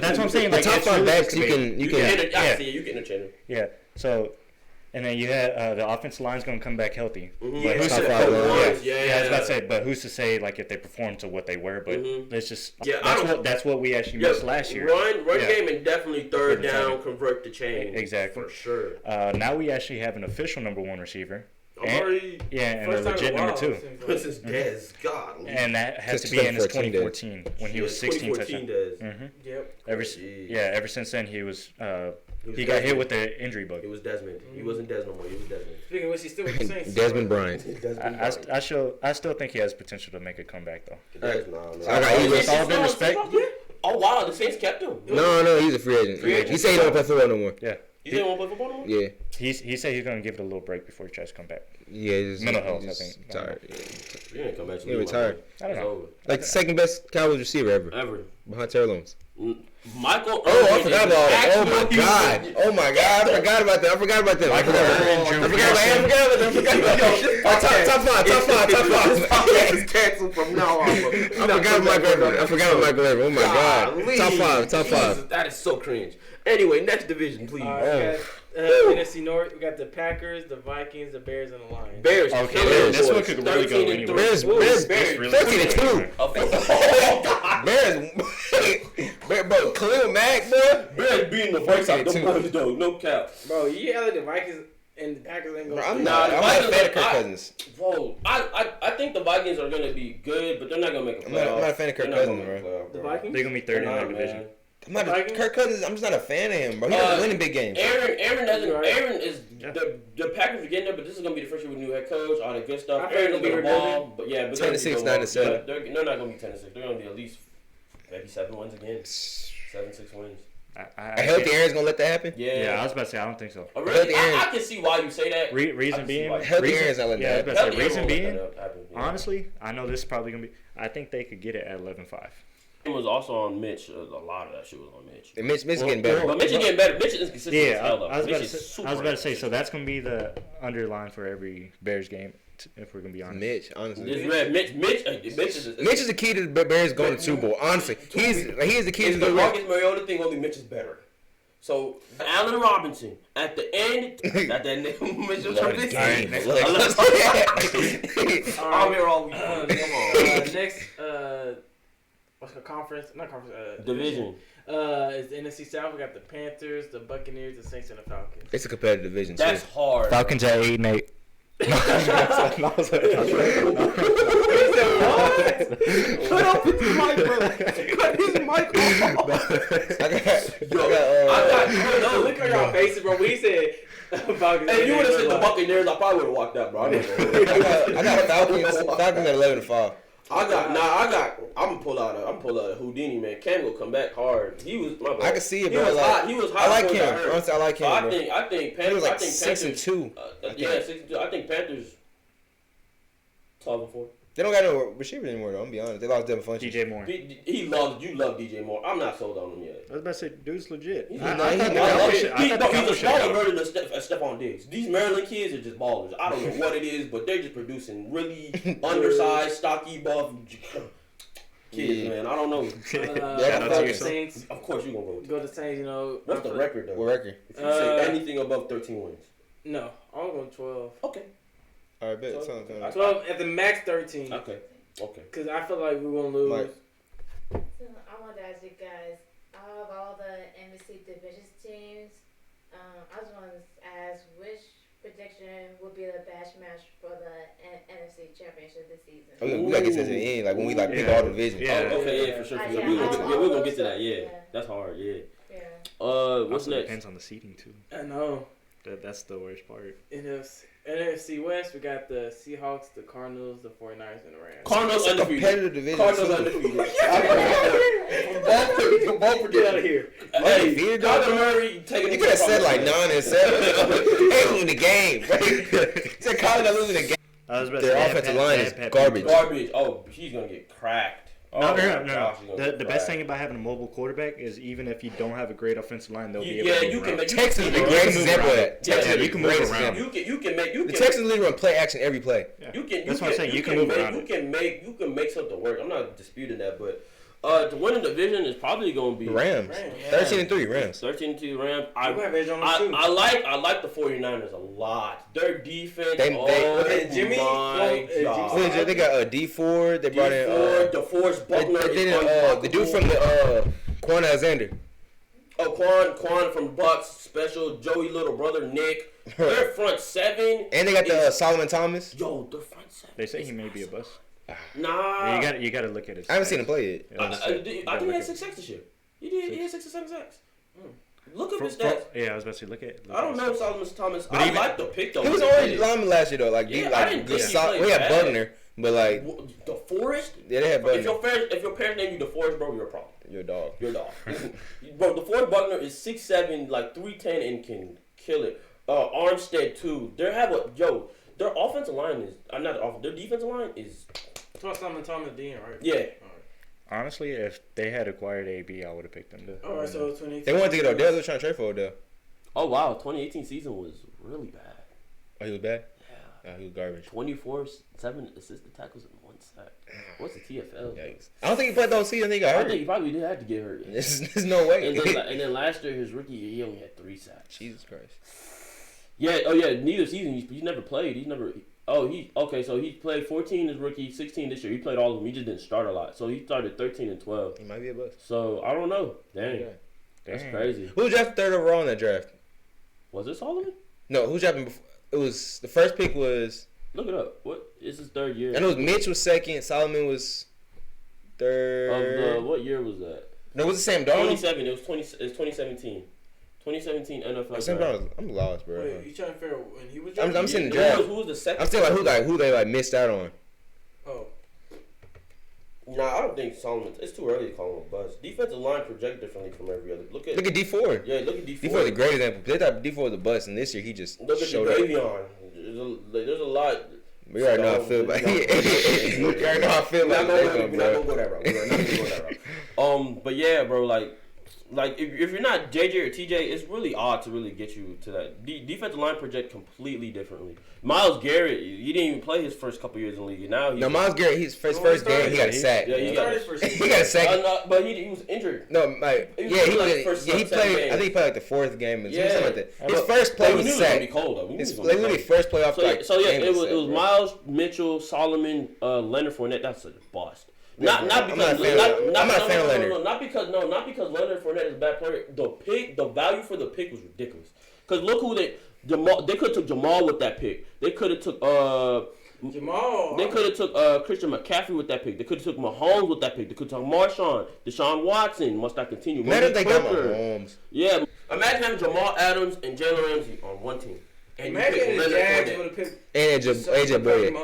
what I'm saying. Like top 5 backs, you can interchange. Yeah. So. And then you had the offensive line's going to come back healthy. Mm-hmm. But who's top 5 I was about to say, but who's to say like if they perform to what they were? But it's just that's what we actually missed last year. Run game and definitely third down, convert the chain. Exactly. For sure. Now we actually have an official number 1 receiver. And a legit number 2. This is Dez. God. And that has to be in his 2014 when he was 16 touchdowns. Yep. Ever since then he was. He got hit with the injury bug. It was Desmond. He wasn't Des no more. He was Desmond. Speaking of which, he's still with the Saints. Desmond Bryant. I still think he has potential to make a comeback though. I got Eagles. With all due respect. Oh wow, the Saints kept him. No, he's a free agent. He said he don't play football no more. Yeah. He said he won't play football no more? Yeah. He said he's gonna give it a little break before he tries to come back. Yeah, mental health. I think. Tired. He didn't come back. He retired. I don't know. Like the second best Cowboys receiver ever. Ever. Behind Terrell Owens. Michael. Oh, I forgot about that. Oh my god. Oh my god. I forgot about that. I forgot about that. Top five. This podcast is canceled from now on. I forgot about Michael Irvin. Oh my god. Top five. That is so cringe. Anyway, next division, please. NFC North, we got the Packers, the Vikings, the Bears, and the Lions. Bears. Okay, this one could really go anywhere. Bears 13-2. Bears, bro, Khalil Mack, bro. Bears beating the Vikings out the boys, though. No cap. Bro, you yell at the Vikings and the Packers ain't going to I'm not a fan of Kirk Cousins. Bro, I think the Vikings are going to be good, but they're not going to make a playoff. I'm not a fan of Kirk Cousins, bro. The Vikings? They're going to be third in that division. Kirk Cousins, I'm just not a fan of him, bro. He doesn't win in big games. Aaron is the Packers are getting there, but this is gonna be the first year with a new head coach, all that good stuff. Aaron's gonna be the ball, but yeah, 10-6, 9-7. They're not gonna be 10-6. They're gonna be at least maybe 7 wins again. 7-6 wins. I hope the Aaron's gonna let that happen. Yeah, I was about to say I don't think so. Really? I can see why you say that. Reason being, healthy Aaron's not letting that happen. Reason being, honestly, I know this is probably gonna be. I think they could get it at 11-5. It was also on Mitch. A lot of that shit was on Mitch. And Mitch is getting better. But Mitch is getting better. Mitch is consistent as hell, though. I was about to say, so that's going to be the underline for every Bears game, if we're going to be honest. Mitch, honestly. Mitch is the key to the Bears going to Super Bowl. Honestly, he is the key to the Marcus Mariota thing. Only Mitch is better. So Allen Robinson at the end, got that name Mitchell Trubisky. I'm here all week. Come on. Next, what's the conference? Not conference. Division. It's the NFC South. We got the Panthers, the Buccaneers, the Saints, and the Falcons. It's a competitive division. That's hard. Falcons at 8-8. Put up his mic, bro. Cut his mic off. Look at y'all faces, bro. We said Falcons. If you would have said the Buccaneers, I probably would have walked out, bro. I got Falcons at 11-5. I'm gonna pull out a Houdini, man. Cam will come back hard. He was. I can see it, bro. He was hot. I like him. Honestly, I like him. So I think Panthers. He was like Panthers, 6-2. 6-2. I think Panthers 12-4. They don't got no receivers anymore, though. I'm gonna be honest. They lost Devin Funchess. DJ Moore. You love DJ Moore. I'm not sold on him yet. I was about to say, dude's legit. He's a smaller version of Stephon Diggs. These Maryland kids are just ballers. I don't know what it is, but they're just producing really undersized, stocky, buff kids, man. I don't know. The Saints. Of course, you're going to go to Saints, you know. What's the record, though? What record? If you say anything above 13 wins. No, I'm going 12. Okay. All right, bet. 12 at the max 13. Okay. Because I feel like we're going to lose. Mike. So I want to ask you guys, out of all the NFC division teams, I just want to ask which prediction would be the best match for the NFC Championship this season. We gotta get to the end, like when we pick all the divisions. Yeah. Okay, yeah, for sure. We're gonna get to that. Yeah, that's hard. Yeah. What's next? Depends on the seeding too. I know. That's the worst part. NFC West, we got the Seahawks, the Cardinals, the 49ers, and the Rams. Cardinals undefeated. Competitive division. Cardinals undefeated. Get out of here. Hey, Kyler Murray taking. You could have said like 9-7. They losing the game. Said Kyler not losing the game. Their offensive line is garbage. Oh, he's gonna get cracked. No. The best thing about having a mobile quarterback is even if you don't have a great offensive line, they'll be able to move around. Texas is the greatest example of that. Texas, you can move around. The Texans literally run play action every play. That's what I'm saying. You can move around. You can make something work. I'm not disputing that, but to win the division is probably going to be Rams. 13-3 Rams. 13-2 Rams. I like the 49ers a lot. Their defense. Jimmy. They got D Ford. They brought in DeForest Buckner. The dude from the Quan Alexander. Quan from Bucks. Special Joey little brother Nick. Their front seven. And they got the Solomon Thomas. Yo, their front seven. They say he may be a bust. Nah. You got to look at it. I haven't seen him play yet. I think he had 6 sacks this year. He did. He had 6 or 7 sacks. Look at his stats. Yeah, I was about to say, look at I don't know Solomon Thomas. I like the pick though. He was already lineman last year though. We had Bugner, but like DeForest. Yeah, they had Bugner. If your parents name you DeForest, bro, you're a problem. You're a dog. Bro, DeForest Buckner is 6'7", like 310, and can kill it. Armstead too. Their offensive line is. Their defensive line is. Solomon Thomas D, right? Yeah. honestly, if they had acquired AB, I would have picked them. All right, so 2018. They wanted to get Odell. They were trying to trade for Odell. Oh wow, 2018 season was really bad. Oh, he was bad. Yeah. He was garbage. 7 assisted tackles and 1 sack. What's the TFL? Yikes. I don't think he played the whole season. I think he got hurt. I think he probably did have to get hurt. There's no way. And then last year, his rookie year, he only had 3 sacks. Jesus Christ. Yeah. Oh yeah. Neither season he's never played. He's never. Oh okay. So he played 14 as rookie, 16 this year. He played all of them. He just didn't start a lot. So he started 13 and 12. He might be a bust. So I don't know. Dang. That's crazy. Who drafted third overall in that draft? Was it Solomon? No, who drafted before? It was the first pick was. Look it up. What is his 3rd year? I know Mitch was second. Solomon was 3rd. What year was that? No, it was the Sam Darnold. 27. It was 2017. 2017 NFL. Sam Darnold. I'm lost, bro. Wait, you trying to figure out when he was? I'm seeing the draft. Who was the second? I'm still who they missed out on. Oh. Nah, I don't think Solomon. It's too early to call him a bust. Defensive line project differently from every other. Look at D4. Yeah, look at D4. D4 is a great example. They thought D4 was a bust, and this year he just look at showed up. Davion. There's a lot. We already know how I feel about it. We already know how I feel about it. We're not gonna go that route. We're not gonna go that route. But yeah, bro, like if you're not JJ or TJ, it's really odd to really get you to that. Defensive line project completely differently. Myles Garrett, he didn't even play his first couple years in the league. Now Myles Garrett, his first game, he got a sack. Yeah, he got a sack. But he was injured. No, like he played. I think he played like the 4th game and something like that. His first play was a sack. He was gonna be cold though. His literally first playoff. So yeah, it was Miles, Mitchell, Solomon, Leonard Fournette. That's a bust. Not because Leonard Fournette is a bad player. The value for the pick was ridiculous. Because look who they could have took Jamal with that pick. They could have took Jamal. They could have took Christian McCaffrey with that pick. They could have took Mahomes with that pick. They could have took Marshawn, Deshaun Watson. Must I continue? Imagine they got Mahomes. Yeah, imagine having Jamal Adams and Jalen Ramsey on one team. And imagine the Jags would have picked AJ Boyd.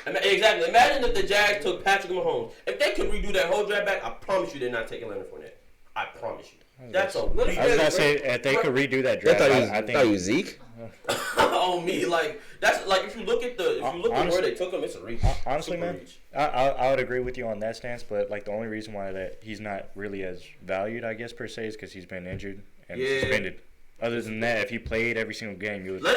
Exactly. Imagine if the Jags took Patrick Mahomes. If they could redo that whole draft back, I promise you they're not taking Leonard Fournette. I promise you. That's a. I was gonna say if they could redo that draft, I think it was Zeke. On me, like that's like if you look at where they took him, it's a reach. Honestly, man, I would agree with you on that stance, but like the only reason why that he's not really as valued, I guess per se, is because he's been injured and suspended. Other than that, if he played every single game, you would see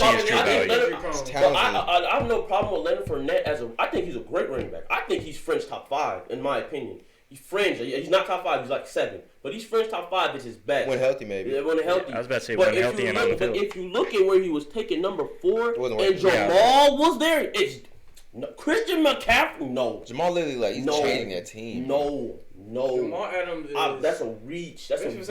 his true value. I have no problem with Leonard Fournette I think he's a great running back. I think he's fringe top 5 in my opinion. He's fringe. He's not top 5. He's like 7. But he's fringe top 5 is his best. When healthy, maybe. Yeah, when healthy. I was about to say when healthy and on the field. But if you look at where he was taking number 4 and Jamal was there, it's Christian McCaffrey. No. Jamal literally he's changing that team. No. Jamal Adams is... that's a reach. That's a reach.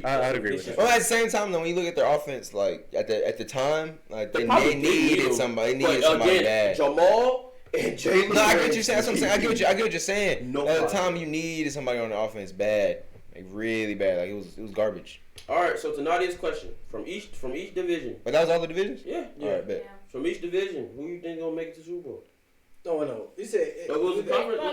I'd agree with that. Well, at the same time, though, when you look at their offense, like at the time, like they needed somebody. They needed somebody bad. Jamal and Jalen. No, I get what you're saying. That's what I'm saying. I get what you're saying. At the time, you needed somebody on the offense bad, like really bad. Like it was garbage. All right. So to Nadia's question, from each division. But that was all the divisions. Yeah. All right, bet. From each division, who you think gonna make it to Super Bowl? No. You said from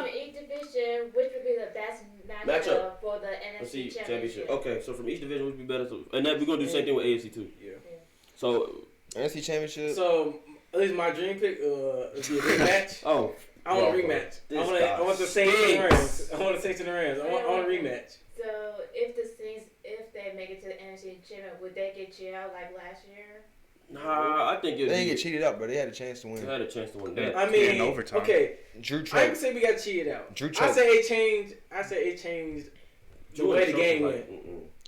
each division, which would be the best matchup for the NFC championship? Okay, so from each division, which would be better? And then we're gonna do the same thing with AFC too. Yeah. So NFC championship. So at least my dream pick would be a rematch. I want a rematch. I want the Saints and the Rams. I want the Saints and the Rams. I want a rematch. So if the Saints, if they make it to the NFC championship, would they get cheated out like last year? Nah, I think they didn't get cheated out, but they had a chance to win. They had a chance to win. I mean, in overtime. Okay, Drew choked. I can say we got cheated out. Drew choked. I say it changed the way the game went.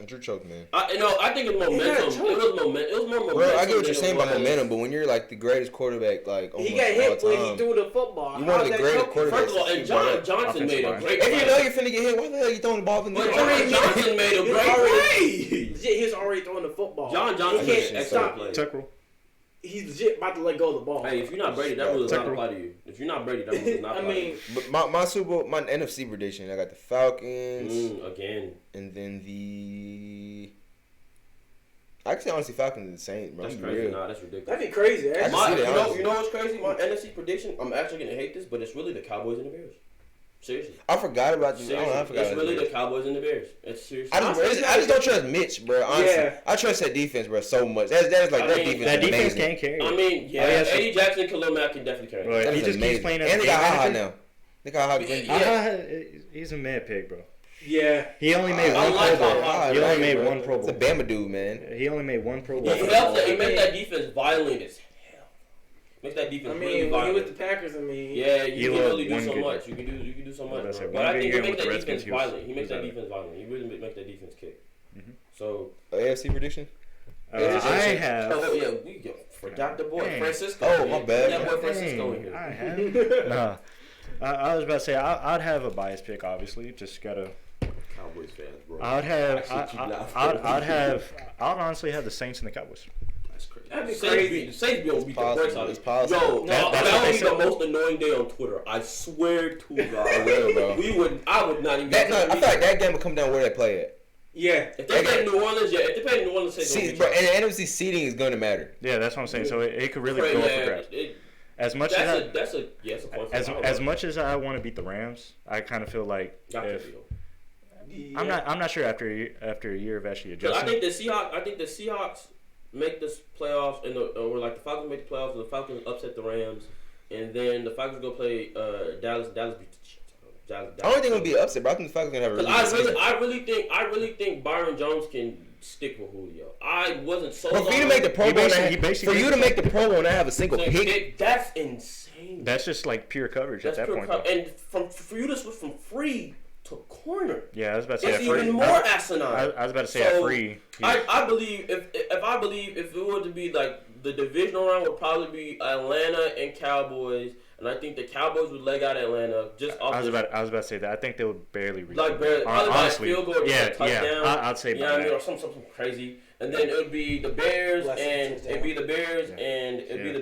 Drew choked, man. I think it's momentum. It was more momentum. Bro, I get what you're saying about momentum, but when you're like the greatest quarterback, like he got hit when he threw the football. You one of the greatest quarterbacks. First of all, and John Johnson made a great. If you know you're finna get hit, why the hell are you throwing the ball in the John Johnson made a great play. He's already throwing the football. John Johnson made an excellent play. Tuck rule. He's legit about to let go of the ball. Hey, if you're not Brady, that rule does not apply to you. If you're not Brady, that rule does not apply to you. But my Super Bowl, my NFC prediction, I got the Falcons. Again. And then the... I can say honestly Falcons are the same, bro. That's crazy. Nah, that's ridiculous. That'd be crazy. You know what's crazy? My NFC prediction, I'm actually going to hate this, but it's really the Cowboys and the Bears. Seriously. I forgot about this. It's really the Cowboys and the Bears. It's seriously. I just don't trust Mitch, bro. Honestly, yeah. I trust that defense, bro, so much. That defense can't carry. I mean, yeah. Eddie Jackson and Khalil Mack can definitely carry. Right. He just keeps playing. And they got Haha now. Look how he's a mad pig, bro. Yeah. He only made one Pro Bowl. He only made one Pro Bowl. It's a Bama dude, man. He only made one Pro Bowl. He makes that defense violent as hell. Makes that defense really violent. When he with the Packers, yeah, you can really do so much. You can do so much. But I think he makes that defense violent. He makes that defense violent. He really makes that defense kick. So AFC prediction. I have. Oh yeah, we forgot the boy Francisco. Oh my bad. That boy Francisco in here. I have. No. I was about to say I'd have a bias pick. Obviously, just gotta. Cowboys fans, bro. I'd honestly have the Saints and the Cowboys. That's crazy. That'd be crazy. The Saints be able to beat the brakes out of it. Yo, that would be the most annoying day on Twitter. I swear to God. Bro. I would not even. I feel like that game would come down where they play at. Yeah. If they play in New Orleans, If they play in New Orleans, bro, and the NFC seeding is going to matter. Yeah, that's what I'm saying. So it could really go up for grabs. As much as much as I want to beat the Rams, I kind of feel like I'm not sure after a year of actually adjusting. I think the Seahawks make the playoffs, or like the Falcons make the playoffs, and the Falcons upset the Rams, and then the Falcons go play Dallas. Dallas beat the shit. I don't think it'll be an upset, but I think the Falcons gonna have a really good season. I really think Byron Jones can stick with Julio. I wasn't so. But for you to make the Pro Bowl, and not have a single pick, that's insane. That's just like pure coverage at that point. And for you to switch from free to corner, yeah, I was about to say it's even more asinine. I was about to say at free. I believe if it were to be like the divisional round would probably be Atlanta and Cowboys. And I think the Cowboys would leg out Atlanta just off. I was about to say that. I think they would barely reach. Probably honestly, by a field goal or a touchdown. I'd say. Yeah, or something crazy. And then it would be the Bears and it'd be the Bears and it'd be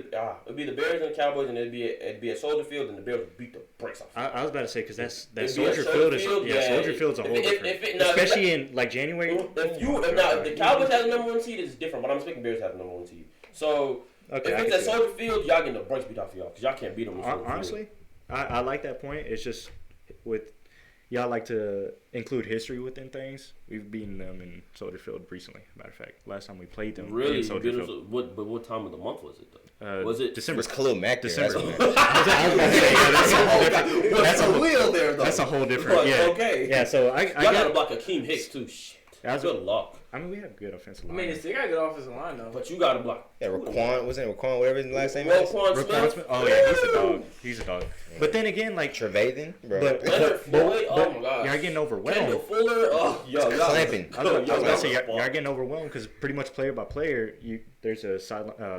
the Bears and the Cowboys and it'd be a Soldier Field and the Bears would beat the brakes off. I was about to say because that Soldier Field is Soldier Field's a whole different. Especially in like January. If the Cowboys have the number one seed, it's different. But I'm expecting Bears have the number one seed. So. Okay, if it's at Soldier Field, y'all getting the brakes beat off y'all because y'all can't beat them. Honestly, I like that point. It's just with y'all like to include history within things. We've beaten them in Soldier Field recently. Matter of fact, last time we played them. Really? In Soldier Field. What time of the month was it though? Was it December? It was Khalil Mack. December. That's a whole different. Yeah. Okay. Yeah. So I got to block Akeem Hicks too. Shit. Good luck. I mean, we have good offensive line. I mean, they got a good offensive line, though. But you got to block. Yeah, Raquan, whatever his last name is? Raquan Smith. Oh, yeah, he's a dog. Yeah. But then again, like... Trevathan, bro. But oh, my God. Y'all getting overwhelmed. Kendall Fuller, clamping. I was about to say, y'all getting overwhelmed because pretty much player by player, there's a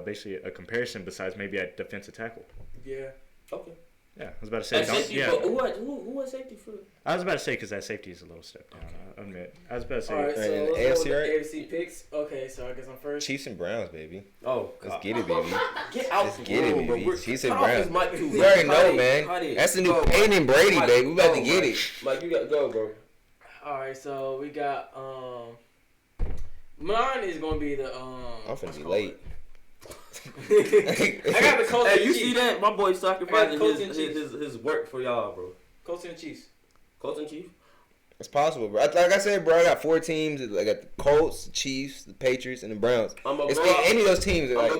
basically a comparison besides maybe at defensive tackle. Yeah. Okay. Yeah, I was about to say. Who had safety for? I was about to say because that safety is a little step down. I admit. I was about to say. All right, so let's go with the AFC picks. Okay, so I guess I'm first. Chiefs and Browns, baby. Oh, let's get it, baby. Get out. Let's get it, baby. Chiefs and Browns. You already know, man. That's the new Peyton and Brady, baby. We about to get it. Mike, you got to go, bro. All right, so we got mine is gonna be the I'm finna be late. I got the Colts. Hey, you see that? My boy sacrificing his work for y'all, bro. Colts and Chiefs. Colts and Chiefs? It's possible, bro. Like I said, bro, I got 4 teams. I got the Colts, the Chiefs, the Patriots, and the Browns. Any of those teams. I'm gonna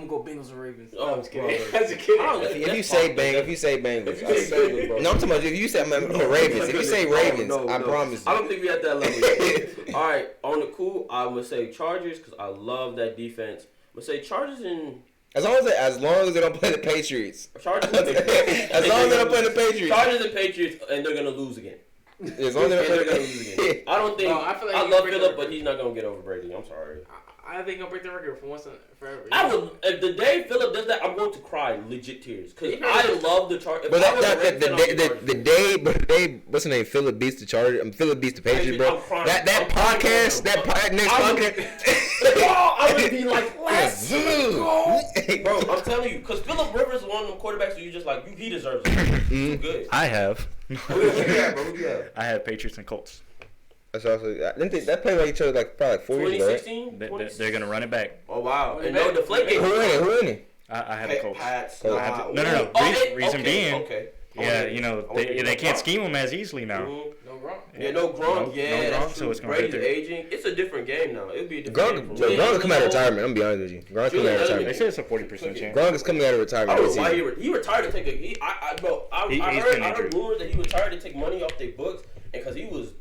go Bengals and Ravens. Oh, I'm just kidding. If you say Bengals, no, I'm talking about if you say I'm the Ravens. If you say Ravens, I promise you. I don't think we at that level yet. All right, on the cool, I'm gonna say Chargers because I love that defense. I'm gonna say Chargers and. As long as they don't play the Patriots. Chargers and Patriots. As long as they don't play the Patriots. Chargers and Patriots, and they're gonna lose again. As long as they're gonna lose again. I don't think. No, I love Phillip, but he's not gonna get over Brady. I'm sorry. I think he'll break the record for once and forever. I would. If the day Phillip does that, I'm going to cry legit tears because I love the Chargers. But the day, what's the name? Phillip beats the Chargers. Phillip beats the Patriots, bro. That podcast, next podcast. I would be like, let's go, bro. I'm telling you, because Phillip Rivers is one of them quarterbacks who you just like, he deserves it. Too good. I have. Who you have, bro? Who you have? I have Patriots and Colts. That's also that played like each other probably 4 years ago. 2016? They're gonna run it back. Oh wow! And no deflate game. Who in it? I have the Colts. Pats. No. Reason being, Yeah, you know, they can't scheme him as easily now. Mm-hmm. No Gronk. Yeah, no Gronk. Yeah, that's true. So it's Brady's aging. It's a different game now. It'll be a different game. Gronk come out of return. I'm gonna be honest with you. Gronk coming out of retirement. They say it's a 40% chance. Gronk is coming out of retirement. I don't know why he retired to take a. I heard rumors that he retired to take money off their books, and because he was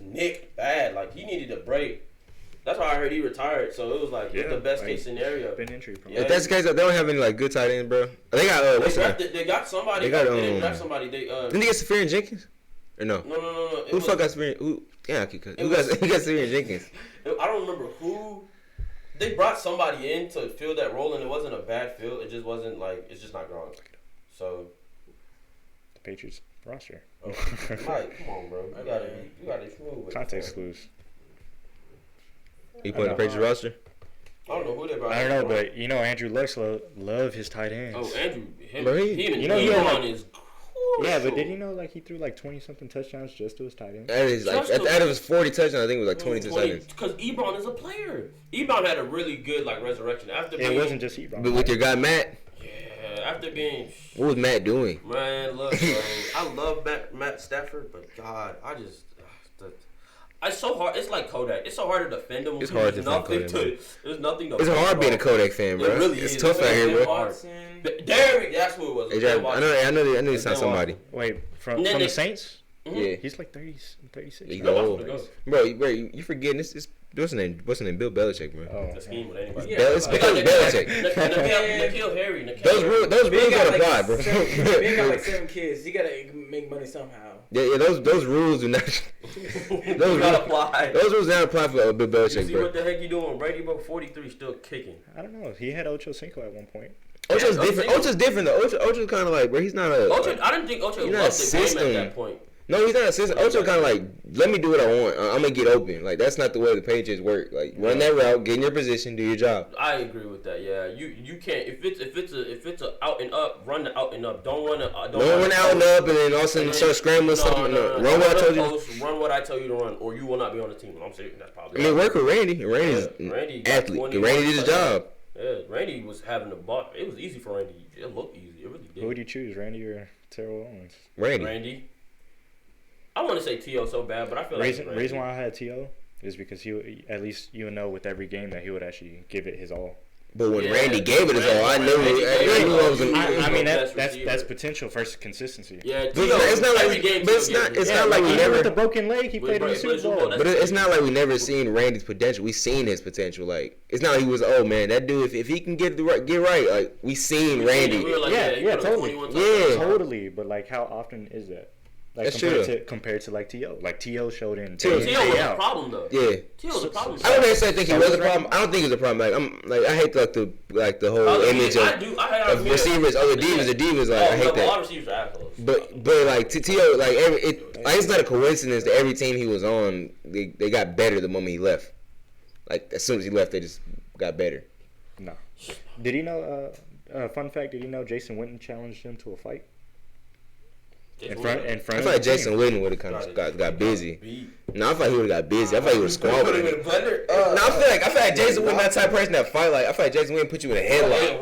nicked bad, like he needed a break. That's why I heard he retired. So it was like it's the best case scenario. Been injury prone. If that's the case, they don't have any like good tight ends, bro. They got they got somebody. They didn't draft somebody. Didn't they get Safarian Jenkins? Or no? No. Who the fuck got Safarian? Who got Safarian Jenkins? I don't remember who. They brought somebody in to fill that role, and it wasn't a bad fill. It just wasn't like it's just not Gronk. So the Patriots roster. Oh, Mike, come on, bro. You gotta smooth with context clues. He put the Patriots roster. I don't know who they brought. I don't know, but you know Andrew Luck love his tight ends. Oh, Andrew, him you know Ebron is. Yeah, but did you know like he threw like 20-something touchdowns just to his tight ends? That is like out of his 40 touchdowns, I think it was like 20 touchdowns. Because Ebron is a player. Ebron had a really good like resurrection after. It wasn't just Ebron. But with your guy Matt. Yeah, after being. What was Matt doing? Man, look, bro, I love Matt Stafford, but God, it's so hard. It's like Kodak. It's so hard to defend him. It's hard to defend Kodak. There's nothing to. It's hard being a Kodak fan, bro. It really it's is. tough out here, bro. Derrick, that's who it was. I know you sound somebody. Wait, from the Saints? Mm-hmm. Yeah, he's like 36. He's old. Bro, you forgetting this? What's his name? Bill Belichick, bro. Oh, the scheme with anybody. It's Belichick. Nikhil Harry. Those rules don't apply, bro. Ben got like 7 kids. You gotta make money somehow. Yeah. Those rules do not. Those rules apply. Those rules do not apply for Bill Belichick, you see bro. What the heck you doing? Brady, bro, 43 still kicking. I don't know. He had Ocho Cinco at one point. Ocho's different. Ocho's different though. Ocho's kind of like, bro. He's not a. I didn't think Ocho loved the game at that point. No, he's not a system. Ocho kind of like, let me do what I want. I'm gonna get open. Like that's not the way the Patriots work. Like run that route, get in your position, do your job. I agree with that. Yeah, you can't if it's a out and up, run the out and up. Don't run out and up, and then all of a sudden start scrambling something. Run what I told you. Run what I tell you to run, or you will not be on the team. I'm serious. That's probably. I mean, work with Randy. Randy athlete. Randy did his job. Yeah, Randy was having the ball. It was easy for Randy. It looked easy. It really did. Who would you choose, Randy or Terrell Owens? Randy. I want to say T.O. so bad, but I feel reason why I had T.O. is because he at least you would know with every game that he would actually give it his all. But when Randy gave it his all, I knew I was going to. I mean that's potential versus consistency. Yeah, but it's not like it's not like we never with the broken leg he played in the Super Bowl. But it's not like we never seen Randy's potential. We seen his potential. Like it's not like he was man that dude if he can get right like we seen Randy. Yeah, totally. Yeah, totally. But like how often is that? Like that's compared to like T.O. Like T.O. showed in. T.O. was a problem though. Yeah. T.O. was a problem. I don't necessarily think he was a problem. I don't think he was a problem. I hate the whole image of receivers. Oh, the divas. Like I hate that. All receivers are assholes. But like T.O. like it's not a coincidence that every team he was on they got better the moment he left. Like as soon as he left, they just got better. No. Did he know? Fun fact: did you know Jason Witten challenged him to a fight? In front I feel like Jason Witten would have kind of got busy. No, I thought he would have got busy. I thought he would have squabbled him. No, I feel like Jason Witten that type of person that fight. Like I feel like Jason Witten put you in a headlock.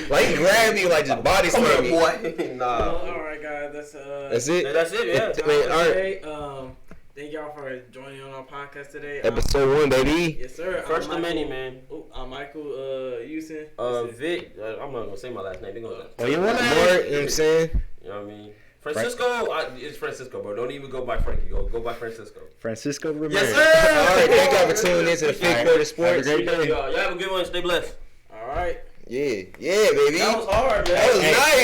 Like he grabbed you like just body slam you. Nah. All right, guys. That's it. That's it. Yeah. I mean, all right. Thank y'all for joining on our podcast today. Episode 1, baby. Yes, sir. First of many, man. I'm Michael Houston. Vic. I'm not gonna say my last name. They're gonna. Oh, you want more? You know what I'm saying? You know what I mean? Francisco, it's Francisco, bro. Don't even go by Frankie. Go by Francisco. Francisco Ramirez. Yes, sir. All right, thank y'all for tuning in to the Fifth Quarter Sports. Y'all have a good one. Stay blessed. All right. Yeah, baby. That was hard, man. That was nice.